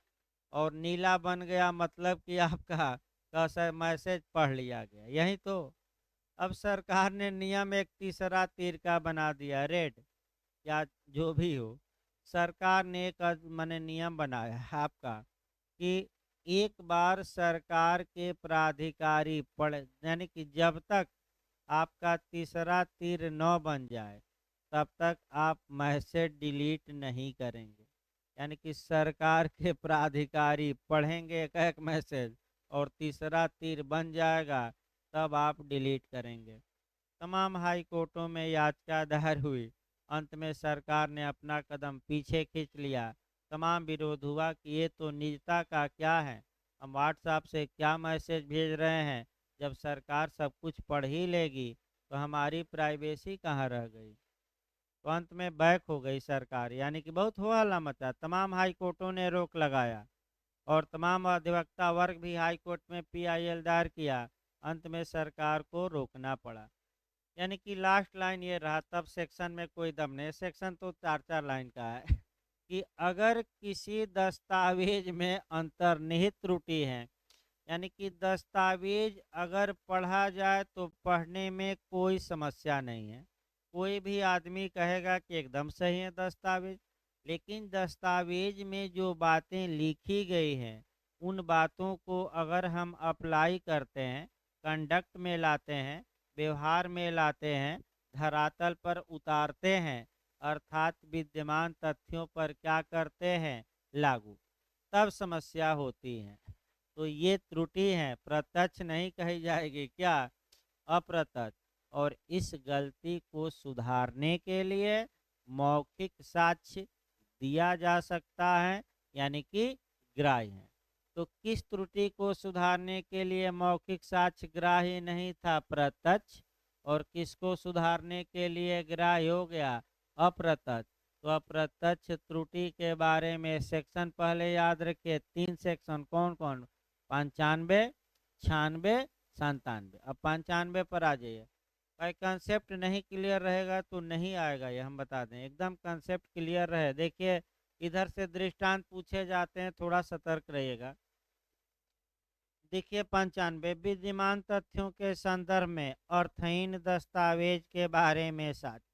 A: और नीला बन गया मतलब कि आपका कैसा मैसेज पढ़ लिया गया, यही तो। अब सरकार ने नियम एक तीसरा तीर का बना दिया, रेड या जो भी हो, सरकार ने एक माने नियम बनाया है आपका कि एक बार सरकार के प्राधिकारी पढ़, यानी कि जब तक आपका तीसरा तीर न बन जाए तब तक आप मैसेज डिलीट नहीं करेंगे। यानी कि सरकार के प्राधिकारी पढ़ेंगे एक एक मैसेज और तीसरा तीर बन जाएगा तब आप डिलीट करेंगे। तमाम हाई कोर्टों में याचिका दायर हुई, अंत में सरकार ने अपना कदम पीछे खींच लिया। तमाम विरोध हुआ कि ये तो निजता का क्या है, हम व्हाट्सएप से क्या मैसेज भेज रहे हैं, जब सरकार सब कुछ पढ़ ही लेगी तो हमारी प्राइवेसी कहाँ रह गई। तो अंत में बैक हो गई सरकार, यानी कि बहुत हो हल्ला मचा, तमाम हाई कोर्टों ने रोक लगाया और तमाम अधिवक्ता वर्ग भी हाई कोर्ट में पीआईएल दायर किया। अंत में सरकार को रोकना पड़ा। यानी कि लास्ट लाइन ये रहा, तब सेक्शन में कोई दम नहीं, सेक्शन तो 4 4 लाइन का है कि अगर किसी दस्तावेज में अंतर्निहित त्रुटि है यानी कि दस्तावेज अगर पढ़ा जाए तो पढ़ने में कोई समस्या नहीं है। कोई भी आदमी कहेगा कि एकदम सही है दस्तावेज। लेकिन दस्तावेज में जो बातें लिखी गई हैं, उन बातों को अगर हम अप्लाई करते हैं, कंडक्ट में लाते हैं, व्यवहार में लाते हैं, धरातल पर उतारते हैं, अर्थात विद्यमान तथ्यों पर क्या करते हैं, लागू, तब समस्या होती है। तो ये त्रुटि है, प्रत्यक्ष नहीं कही जाएगी, क्या, अप्रत्यक्ष। और इस गलती को सुधारने के लिए मौखिक साक्ष्य दिया जा सकता है, यानी कि ग्राह्य है। तो किस त्रुटि को सुधारने के लिए मौखिक साक्ष्य ग्राह्य नहीं था, प्रत्यक्ष। और किसको सुधारने के लिए ग्राह्य हो गया, अप्रत्यक्ष। तो अप्रत्यक्ष त्रुटि के बारे में सेक्शन पहले याद रखिए, 3 सेक्शन कौन कौन, 95, 96, 97। अब 95 पर आ जाइए। भाई कंसेप्ट नहीं क्लियर रहेगा तो नहीं आएगा, ये हम बता दें। एकदम कंसेप्ट क्लियर रहे, देखिए इधर से दृष्टांत पूछे जाते हैं, थोड़ा सतर्क रहिएगा। देखिए 95, विद्यमान तथ्यों के संदर्भ में अर्थहीन दस्तावेज के बारे में साक्ष्य,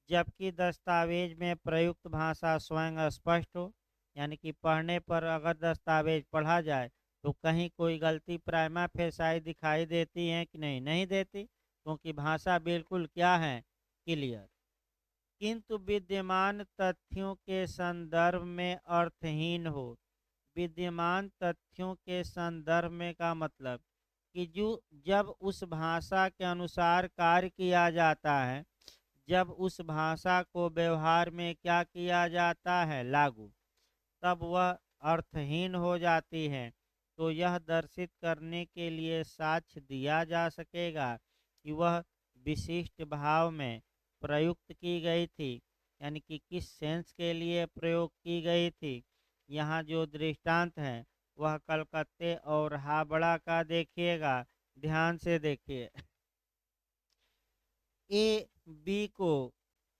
A: जबकि दस्तावेज में प्रयुक्त भाषा स्वयं स्पष्ट हो। यानी कि पढ़ने पर अगर दस्तावेज पढ़ा जाए तो कहीं कोई गलती प्राइमा फेसाई दिखाई देती है कि नहीं, नहीं देती, क्योंकि भाषा बिल्कुल क्या है, क्लियर। किंतु विद्यमान तथ्यों के संदर्भ में अर्थहीन हो। विद्यमान तथ्यों के संदर्भ में का मतलब कि जो जब उस भाषा के अनुसार कार्य किया जाता है, जब उस भाषा को व्यवहार में क्या किया जाता है, लागू, तब वह अर्थहीन हो जाती है। तो यह दर्शित करने के लिए साक्ष्य दिया जा सकेगा कि वह विशिष्ट भाव में प्रयुक्त की गई थी, यानी कि किस सेंस के लिए प्रयोग की गई थी। यहाँ जो दृष्टांत है वह कलकत्ते और हावड़ा का देखिएगा, ध्यान से देखिए। ए बी को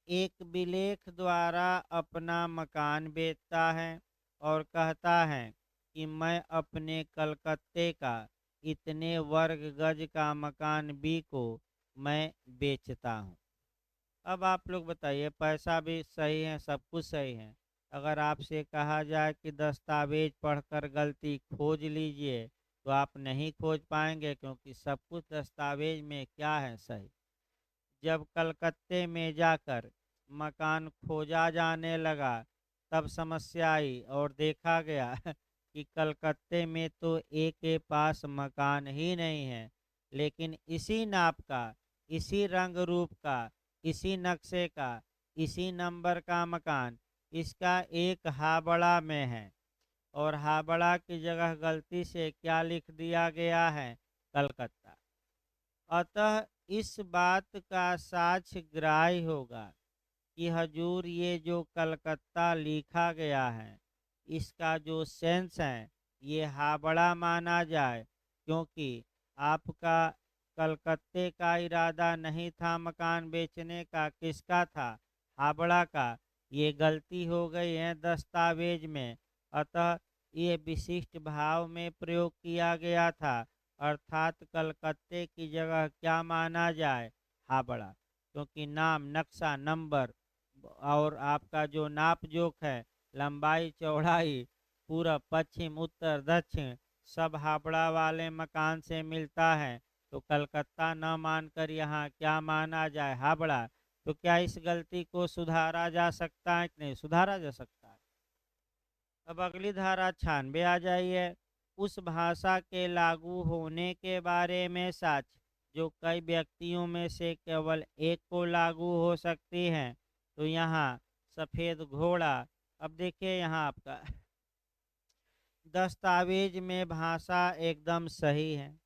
A: एक विलेख द्वारा अपना मकान बेचता है और कहता है कि मैं अपने कलकत्ते का इतने वर्ग गज का मकान बी को मैं बेचता हूँ। अब आप लोग बताइए, पैसा भी सही है, सब कुछ सही है। अगर आपसे कहा जाए कि दस्तावेज पढ़कर गलती खोज लीजिए, तो आप नहीं खोज पाएंगे, क्योंकि सब कुछ दस्तावेज में क्या है, सही। जब कलकत्ते में जाकर मकान खोजा जाने लगा, तब समस्या आई और देखा गया कि कलकत्ते में तो एक के पास मकान ही नहीं है, लेकिन इसी नाप का, इसी रंग रूप का, इसी नक्शे का, इसी नंबर का मकान इसका एक हावड़ा में है। और हावड़ा की जगह गलती से क्या लिख दिया गया है, कलकत्ता। अतः इस बात का साक्ष्य ग्राह्य होगा कि हजूर ये जो कलकत्ता लिखा गया है, इसका जो सेंस है ये हावड़ा माना जाए, क्योंकि आपका कलकत्ते का इरादा नहीं था मकान बेचने का, किसका था, हावड़ा का। ये गलती हो गई है दस्तावेज में, अतः ये विशिष्ट भाव में प्रयोग किया गया था, अर्थात कलकत्ते की जगह क्या माना जाए, हावड़ा। क्योंकि नाम, नक्शा, नंबर और आपका जो नाप जोख है, लंबाई चौड़ाई, पूरब पश्चिम उत्तर दक्षिण, सब हावड़ा वाले मकान से मिलता है। तो कलकत्ता न मानकर यहाँ क्या माना जाए, हावड़ा। तो क्या इस गलती को सुधारा जा सकता है कि नहीं, सुधारा जा सकता है। अब अगली धारा 96 आ जाइए। उस भाषा के लागू होने के बारे में साक्ष्य, जो कई व्यक्तियों में से केवल एक को लागू हो सकती है। तो यहाँ सफ़ेद घोड़ा। अब देखिए यहाँ आपका दस्तावेज में भाषा एकदम सही है।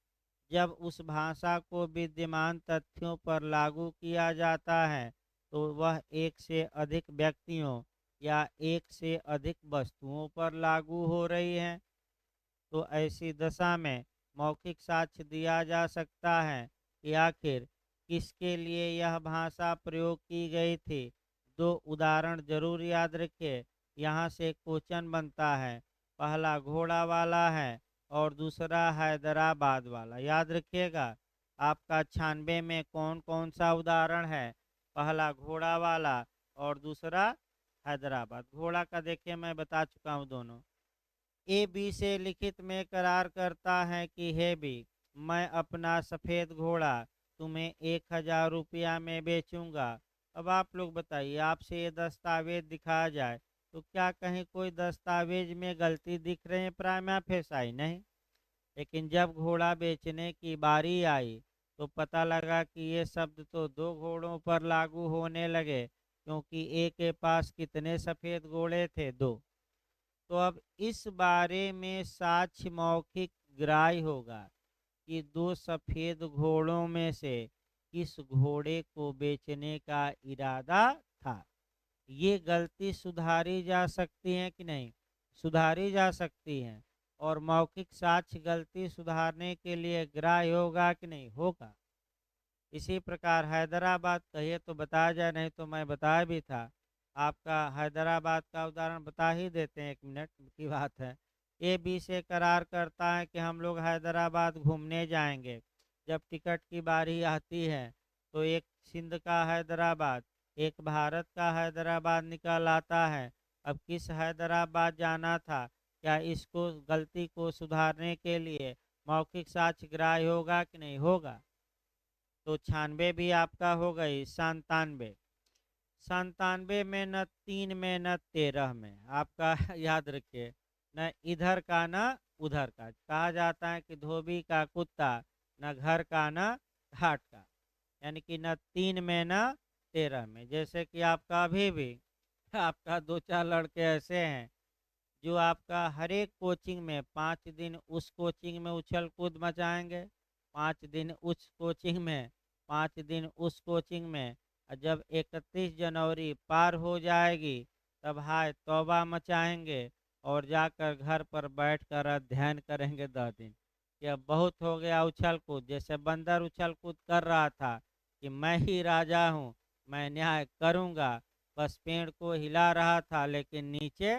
A: जब उस भाषा को विद्यमान तथ्यों पर लागू किया जाता है, तो वह एक से अधिक व्यक्तियों या एक से अधिक वस्तुओं पर लागू हो रही है। तो ऐसी दशा में मौखिक साक्ष्य दिया जा सकता है कि आखिर किसके लिए यह भाषा प्रयोग की गई थी। दो उदाहरण जरूर याद रखिए, यहाँ से क्वेश्चन बनता है। पहला घोड़ा वाला है, और दूसरा हैदराबाद वाला। याद रखिएगा, आपका 96 में कौन कौन सा उदाहरण है? पहला घोड़ा वाला और दूसरा हैदराबाद। घोड़ा का देखिए मैं बता चुका हूँ दोनों। ए बी से लिखित में करार करता है कि हे बी, मैं अपना सफ़ेद घोड़ा तुम्हें 1000 रुपया में बेचूंगा। अब आप लोग बताइए, आपसे ये दस्तावेज दिखाया जाए तो क्या कहीं कोई दस्तावेज में गलती दिख रही है? प्राइमा फेसाई नहीं। लेकिन जब घोड़ा बेचने की बारी आई तो पता लगा कि ये शब्द तो दो घोड़ों पर लागू होने लगे, क्योंकि ए के पास कितने सफ़ेद घोड़े थे? दो। तो अब इस बारे में साक्ष्य मौखिक ग्राह्य होगा कि दो सफ़ेद घोड़ों में से किस घोड़े को बेचने का इरादा था। ये गलती सुधारी जा सकती है कि नहीं? सुधारी जा सकती है। और मौखिक साक्ष्य गलती सुधारने के लिए ग्राह्य होगा कि नहीं? होगा। इसी प्रकार हैदराबाद कहिए तो बताया जाए, नहीं तो मैं बताया भी था। आपका हैदराबाद का उदाहरण बता ही देते हैं, 1 मिनट की बात है। ए बी से करार करता है कि हम लोग हैदराबाद घूमने जाएंगे। जब टिकट की बारी आती है तो एक सिंध का हैदराबाद, एक भारत का हैदराबाद निकल आता है। अब किस हैदराबाद जाना था? क्या इसको गलती को सुधारने के लिए मौखिक साक्ष्य ग्राह्य होगा कि नहीं? होगा। तो 96 भी आपका हो गई। 97, 97 में न 3 में न 13 में आपका याद रखिए, न इधर का न उधर का। कहा जाता है कि धोबी का कुत्ता, न घर का न घाट का। यानी कि न 3 में न 13 में। जैसे कि आपका अभी भी आपका दो चार लड़के ऐसे हैं जो आपका हर एक कोचिंग में 5 दिन उस कोचिंग में उछल कूद मचाएंगे, 5 दिन उस कोचिंग में, 5 दिन उस कोचिंग में। और जब 31 जनवरी पार हो जाएगी तब हाय तौबा मचाएंगे और जाकर घर पर बैठकर अध्ययन करेंगे 10 दिन कि अब बहुत हो गया उछल कूद। जैसे बंदर उछल कूद कर रहा था कि मैं ही राजा हूँ, मैं न्याय करूँगा, बस पेड़ को हिला रहा था लेकिन नीचे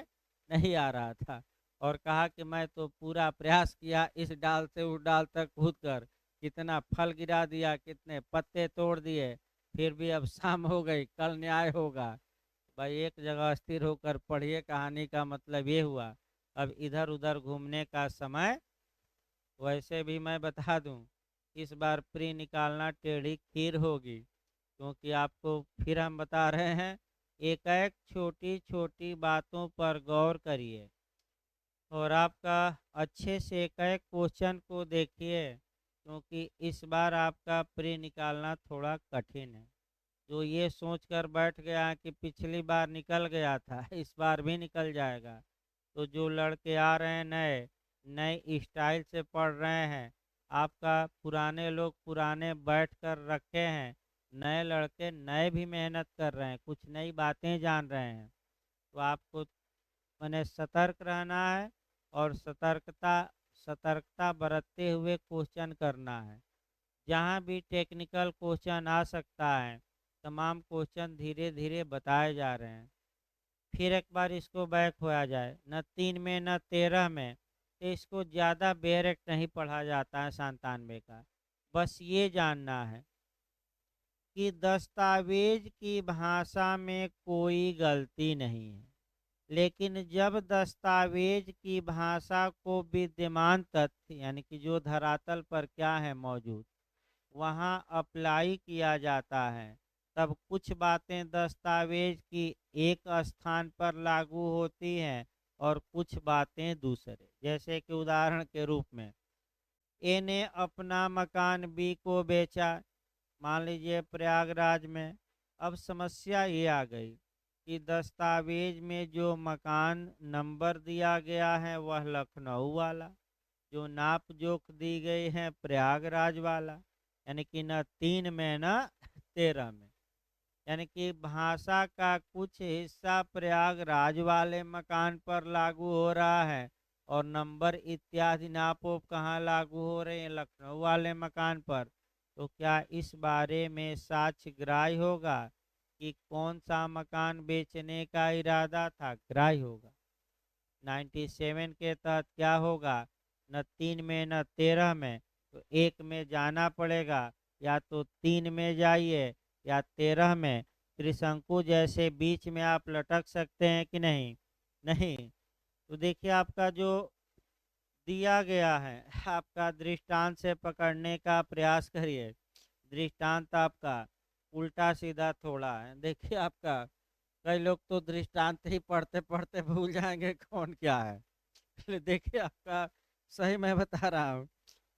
A: नहीं आ रहा था। और कहा कि मैं तो पूरा प्रयास किया इस डाल से उस डाल तक कूद कर, कितना फल गिरा दिया, कितने पत्ते तोड़ दिए, फिर भी अब शाम हो गई, कल न्याय होगा। भाई एक जगह स्थिर होकर पढ़िए। कहानी का मतलब ये हुआ, अब इधर उधर घूमने का समय। वैसे भी मैं बता दूं, इस बार प्री निकालना टेढ़ी खीर होगी, क्योंकि आपको फिर हम बता रहे हैं, एक एक छोटी छोटी बातों पर गौर करिए और आपका अच्छे से एक एक क्वेश्चन को देखिए, क्योंकि इस बार आपका प्री निकालना थोड़ा कठिन है। जो ये सोचकर बैठ गया कि पिछली बार निकल गया था इस बार भी निकल जाएगा, तो जो लड़के आ रहे हैं नए, नए स्टाइल से पढ़ रहे हैं, आपका पुराने लोग पुराने बैठ कर रखे हैं, नए लड़के नए भी मेहनत कर रहे हैं, कुछ नई बातें जान रहे हैं। तो आपको मैंने सतर्क रहना है और सतर्कता सतर्कता बरतते हुए क्वेश्चन करना है। जहाँ भी टेक्निकल क्वेश्चन आ सकता है, तमाम क्वेश्चन धीरे धीरे बताए जा रहे हैं। फिर एक बार इसको बैक होया जाए, न 3 में न 13 में, तो इसको ज़्यादा बेरेक्ट नहीं पढ़ा जाता है 97 का। बस ये जानना है कि दस्तावेज की भाषा में कोई गलती नहीं है, लेकिन जब दस्तावेज की भाषा को विद्यमान तथ्य यानी कि जो धरातल पर क्या है मौजूद, वहाँ अप्लाई किया जाता है, तब कुछ बातें दस्तावेज की एक स्थान पर लागू होती हैं और कुछ बातें दूसरे। जैसे कि उदाहरण के रूप में, ए ने अपना मकान बी को बेचा, मान लीजिए प्रयागराज में। अब समस्या ये आ गई कि दस्तावेज में जो मकान नंबर दिया गया है वह लखनऊ वाला, जो नाप जोख दी गई है प्रयागराज वाला, यानी कि न 3 में न 13 में। यानी कि भाषा का कुछ हिस्सा प्रयागराज वाले मकान पर लागू हो रहा है और नंबर इत्यादि नापों कहाँ लागू हो रहे हैं? लखनऊ वाले मकान पर। तो क्या इस बारे में साक्ष्य ग्राह्य होगा कि कौन सा मकान बेचने का इरादा था? ग्राह्य होगा। 97 के तहत क्या होगा न 3 में न 13 में, तो एक में जाना पड़ेगा। या तो 3 में जाइए या 13 में। त्रिशंकु जैसे बीच में आप लटक सकते हैं कि नहीं? नहीं। तो देखिए आपका जो दिया गया है, आपका दृष्टांत से पकड़ने का प्रयास करिए। दृष्टांत आपका उल्टा सीधा थोड़ा है। देखिए आपका कई लोग तो दृष्टांत ही पढ़ते पढ़ते भूल जाएंगे कौन क्या है। इसलिए देखिए आपका सही मैं बता रहा हूँ,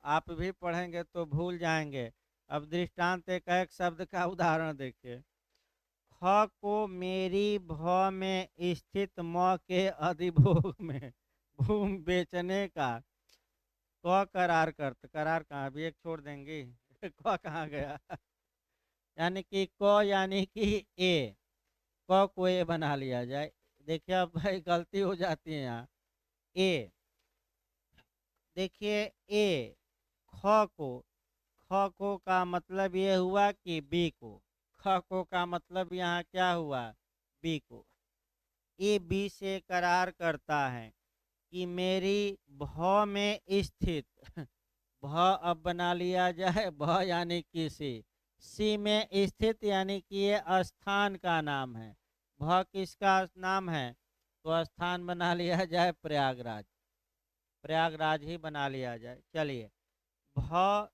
A: आप भी पढ़ेंगे तो भूल जाएंगे। अब दृष्टांत एक एक शब्द का उदाहरण देखिए। ख को मेरी भ में स्थित म के अधिभोग में भूमि बेचने का क करार करते, करार कहाँ अभी एक छोड़ देंगे क कहाँ गया यानी कि क यानी कि ए, क को ए बना लिया जाए। देखिए अब भाई गलती हो जाती है यहाँ। ए, देखिए ए, ख को, ख को का मतलब ये हुआ कि बी को, ख को का मतलब यहाँ क्या हुआ? बी को। ए बी से करार करता है कि मेरी भ में स्थित भ अब बना लिया जाए भ यानी कि सी में स्थित यानी कि ये स्थान का नाम है। भ किसका नाम है? तो स्थान बना लिया जाए प्रयागराज, प्रयागराज ही बना लिया जाए। चलिए, भ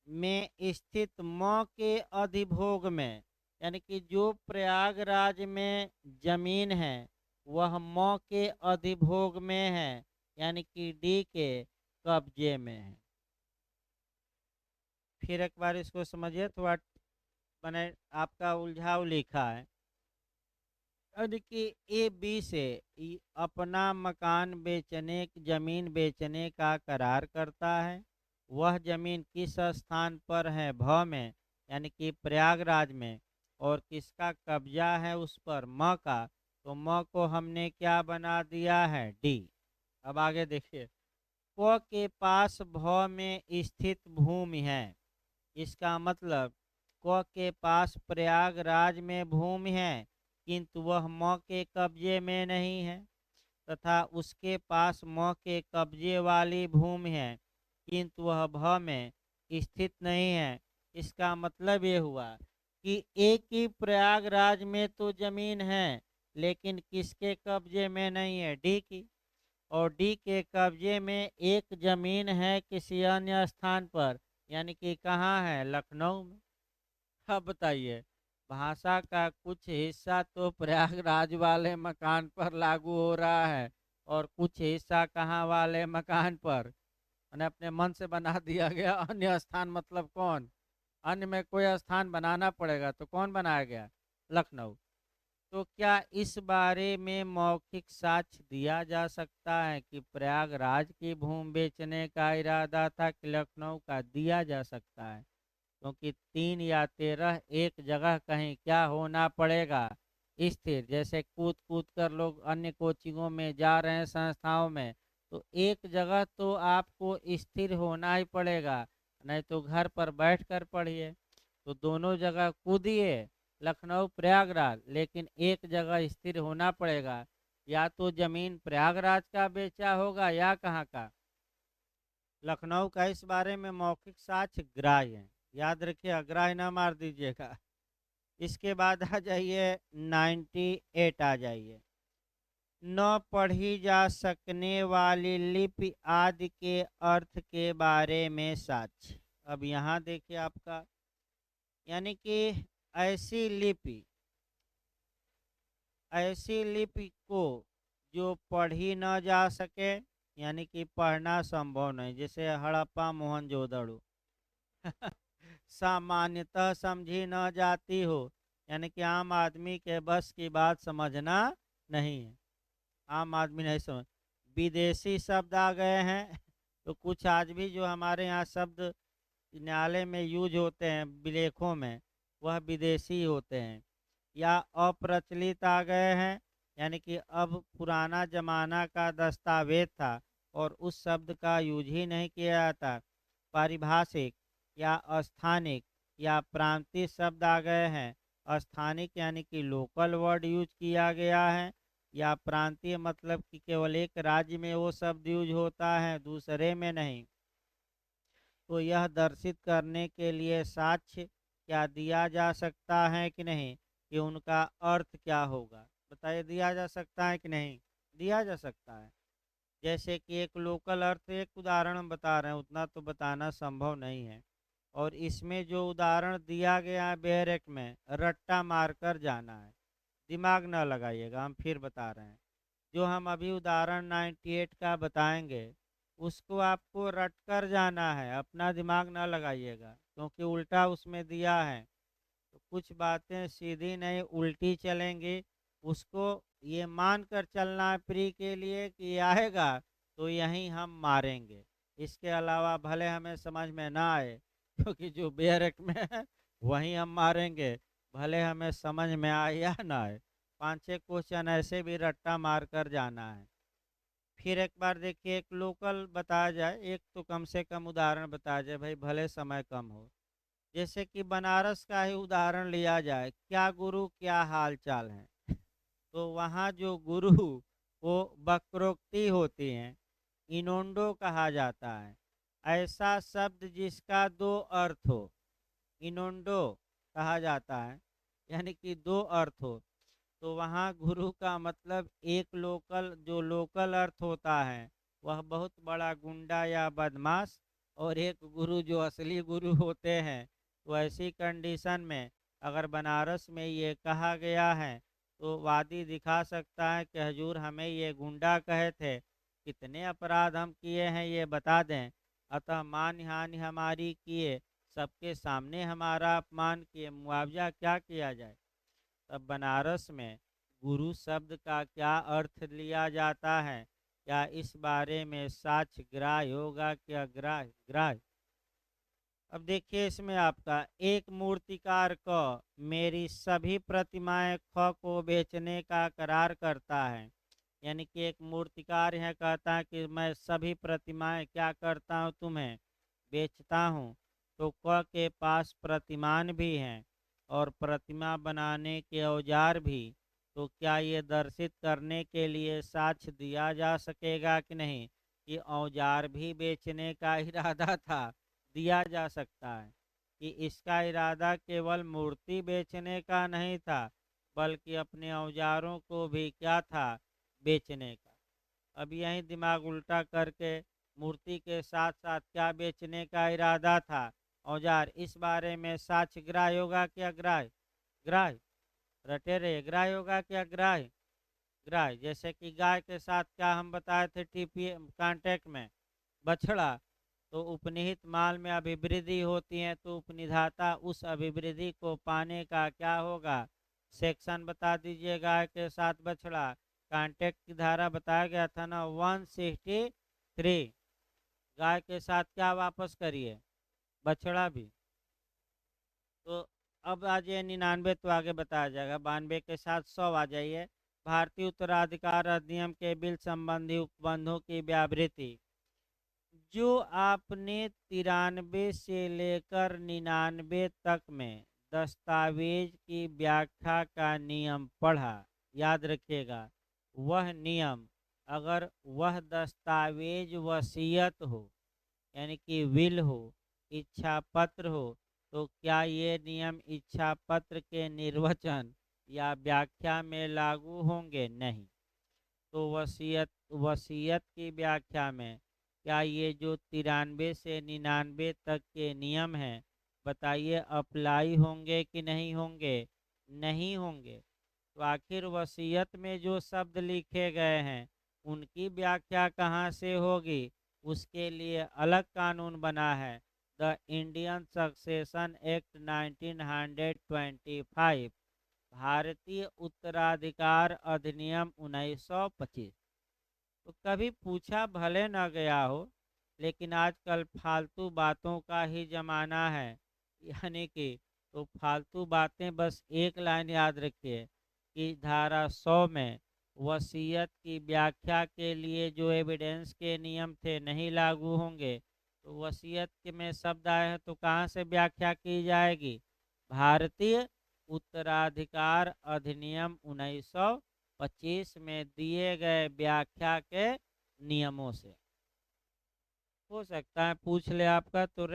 A: में स्थित म के अधिभोग में, यानी कि जो प्रयागराज में जमीन है वह म के अधिभोग में है, यानी कि डी के कब्जे में है। फिर एक बार इसको समझिए, थोड़ा मैंने आपका उलझाव लिखा है। यानी कि ए बी से अपना मकान बेचने, जमीन बेचने का करार करता है। वह जमीन किस स्थान पर है? भ में, यानी कि प्रयागराज में। और किसका कब्जा है उस पर? म का। तो म को हमने क्या बना दिया है? डी। अब आगे देखिए, क के पास भ में स्थित भूमि है। इसका मतलब क के पास प्रयागराज में भूमि है, किंतु वह म के कब्जे में नहीं है। तथा उसके पास म के कब्जे वाली भूमि है, किंतु वह भ में स्थित नहीं है। इसका मतलब ये हुआ कि एक ही प्रयागराज में तो जमीन है, लेकिन किसके कब्जे में नहीं है? डी की। और डी के कब्जे में एक जमीन है किसी अन्य स्थान पर, यानी कि कहाँ है? लखनऊ में। अब बताइए, भाषा का कुछ हिस्सा तो प्रयागराज वाले मकान पर लागू हो रहा है और कुछ हिस्सा कहाँ वाले मकान पर? मैंने अपने मन से बना दिया गया अन्य स्थान, मतलब कौन? अन्य में कोई स्थान बनाना पड़ेगा, तो कौन बनाया गया? लखनऊ। तो क्या इस बारे में मौखिक साक्ष्य दिया जा सकता है कि प्रयागराज की भूमि बेचने का इरादा था कि लखनऊ का? दिया जा सकता है, क्योंकि 3 या 13 एक जगह कहीं क्या होना पड़ेगा? स्थिर। जैसे कूद कूद कर लोग अन्य कोचिंगों में जा रहे हैं, संस्थाओं में, तो एक जगह तो आपको स्थिर होना ही पड़ेगा, नहीं तो घर पर बैठ कर पढ़िए। तो दोनों जगह कूदिए, लखनऊ प्रयागराज, लेकिन एक जगह स्थिर होना पड़ेगा। या तो जमीन प्रयागराज का बेचा होगा या कहाँ का? लखनऊ का। इस बारे में मौखिक साक्ष्य ग्राह्य है, याद रखिए, अग्राह्य ना मार दीजिएगा। इसके बाद आ जाइए 98, आ जाइए। न पढ़ी जा सकने वाली लिपि आदि के अर्थ के बारे में साक्ष्य। अब यहाँ देखिए आपका, यानी कि ऐसी लिपि, ऐसी लिपि को जो पढ़ी न जा सके, यानी कि पढ़ना संभव नहीं, जैसे हड़प्पा मोहनजोदड़ो सामान्यतः समझी न जाती हो, यानी कि आम आदमी के बस की बात समझना नहीं है, आम आदमी नहीं समझ। विदेशी शब्द आ गए हैं तो कुछ आज भी जो हमारे यहाँ शब्द न्यायालय में यूज होते हैं विलेखों में, वह विदेशी होते हैं। या अप्रचलित आ गए हैं, यानी कि अब पुराना जमाना का दस्तावेज था और उस शब्द का यूज ही नहीं किया जाता। पारिभाषिक या स्थानिक या प्रांतीय शब्द आ गए हैं। स्थानिक यानी कि लोकल वर्ड यूज किया गया है, या प्रांतीय मतलब कि केवल एक राज्य में वो शब्द यूज होता है, दूसरे में नहीं। तो यह दर्शित करने के लिए साक्ष्य क्या दिया जा सकता है कि नहीं, कि उनका अर्थ क्या होगा? बताइए, दिया जा सकता है कि नहीं? दिया जा सकता है। जैसे कि एक लोकल अर्थ, एक उदाहरण हम बता रहे हैं, उतना तो बताना संभव नहीं है। और इसमें जो उदाहरण दिया गया है बेहरक में, रट्टा मारकर जाना है। दिमाग न लगाइएगा, हम फिर बता रहे हैं। जो हम अभी उदाहरण 98 का बताएंगे, उसको आपको रट कर जाना है, अपना दिमाग न लगाइएगा, क्योंकि उल्टा उसमें दिया है। तो कुछ बातें सीधी नहीं उल्टी चलेंगी, उसको ये मान कर चलना है प्री के लिए कि आएगा तो यहीं हम मारेंगे। इसके अलावा भले हमें समझ में ना आए, क्योंकि जो बेरक में है वहीं हम मारेंगे, भले हमें समझ में आए या ना आए। 5-6 क्वेश्चन ऐसे भी रट्टा मार कर जाना है। फिर एक बार देखिए, एक लोकल बताया जाए, एक तो कम से कम उदाहरण बताया जाए भाई, भले समय कम हो। जैसे कि बनारस का ही उदाहरण लिया जाए, क्या गुरु क्या हाल चाल है। तो वहाँ जो गुरु, वो वक्रोक्ति होती हैं, इनोंडो कहा जाता है। ऐसा शब्द जिसका दो अर्थ हो, इनोंडो कहा जाता है, यानी कि दो अर्थ हो। तो वहाँ गुरु का मतलब एक लोकल, जो लोकल अर्थ होता है वह बहुत बड़ा गुंडा या बदमाश, और एक गुरु जो असली गुरु होते हैं। तो ऐसी कंडीशन में अगर बनारस में ये कहा गया है, तो वादी दिखा सकता है कि हजूर हमें ये गुंडा कहे थे, कितने अपराध हम किए हैं ये बता दें, अतः मान हानि हमारी किए, सबके सामने हमारा अपमान किए, मुआवजा क्या किया जाए। तब बनारस में गुरु शब्द का क्या अर्थ लिया जाता है, क्या इस बारे में साक्ष्य ग्राह्य होगा, क्या ग्राह्य ग्राह्य? अब देखिए, इसमें आपका एक मूर्तिकार क मेरी सभी प्रतिमाएं ख को बेचने का करार करता है। यानी कि एक मूर्तिकार है, कहता है कि मैं सभी प्रतिमाएं क्या करता हूँ, तुम्हें बेचता हूँ। तो क के पास प्रतिमान भी हैं और प्रतिमा बनाने के औजार भी। तो क्या ये दर्शित करने के लिए साक्ष्य दिया जा सकेगा कि नहीं, कि औजार भी बेचने का इरादा था? दिया जा सकता है कि इसका इरादा केवल मूर्ति बेचने का नहीं था, बल्कि अपने औजारों को भी क्या था, बेचने का। अब यही दिमाग उल्टा करके मूर्ति के साथ साथ क्या बेचने का इरादा था, औजार। इस बारे में साक्ष्य ग्राह्य होगा क्या ग्राह्य? ग्राह्य। रटे रहे, ग्राह्य होगा क्या ग्राह्य? ग्राह्य। जैसे कि गाय के साथ क्या हम बताए थे टीपी कांटेक्ट में, बछड़ा। तो उपनिहित माल में अभिवृद्धि होती है, तो उपनिधाता उस अभिवृद्धि को पाने का क्या होगा, सेक्शन बता दीजिए। गाय के साथ बछड़ा, कांटेक्ट की धारा बताया गया था ना 163। गाय के साथ क्या वापस करिए, बछड़ा भी। तो अब आ जाइए 99, तो आगे बताया जाएगा। 92 के साथ 100 आ जाइए। भारतीय उत्तराधिकार अधिनियम के बिल संबंधी उपबंधों की व्यावृत्ति। जो आपने 93 से लेकर 99 तक में दस्तावेज की व्याख्या का नियम पढ़ा, याद रखिएगा, वह नियम, अगर वह दस्तावेज वसीयत हो, यानी कि विल हो, इच्छा पत्र हो, तो क्या ये नियम इच्छा पत्र के निर्वचन या व्याख्या में लागू होंगे? नहीं। तो वसीयत, वसीयत की व्याख्या में क्या ये जो 93 से 99 तक के नियम हैं, बताइए अप्लाई होंगे कि नहीं होंगे? नहीं होंगे। तो आखिर वसीयत में जो शब्द लिखे गए हैं, उनकी व्याख्या कहाँ से होगी? उसके लिए अलग कानून बना है, द इंडियन सक्सेशन एक्ट 1925, भारतीय उत्तराधिकार अधिनियम 1925। तो कभी पूछा भले न गया हो, लेकिन आजकल फालतू बातों का ही जमाना है। यानी कि तो फालतू बातें, बस एक लाइन याद रखिए कि धारा 100 में वसीयत की व्याख्या के लिए जो एविडेंस के नियम थे नहीं लागू होंगे। तो वसीयत के में शब्द आए हैं, तो कहाँ से व्याख्या की जाएगी? भारतीय उत्तराधिकार अधिनियम 1925 25 में दिए गए व्याख्या के नियमों से। हो सकता है पूछ ले आपका तो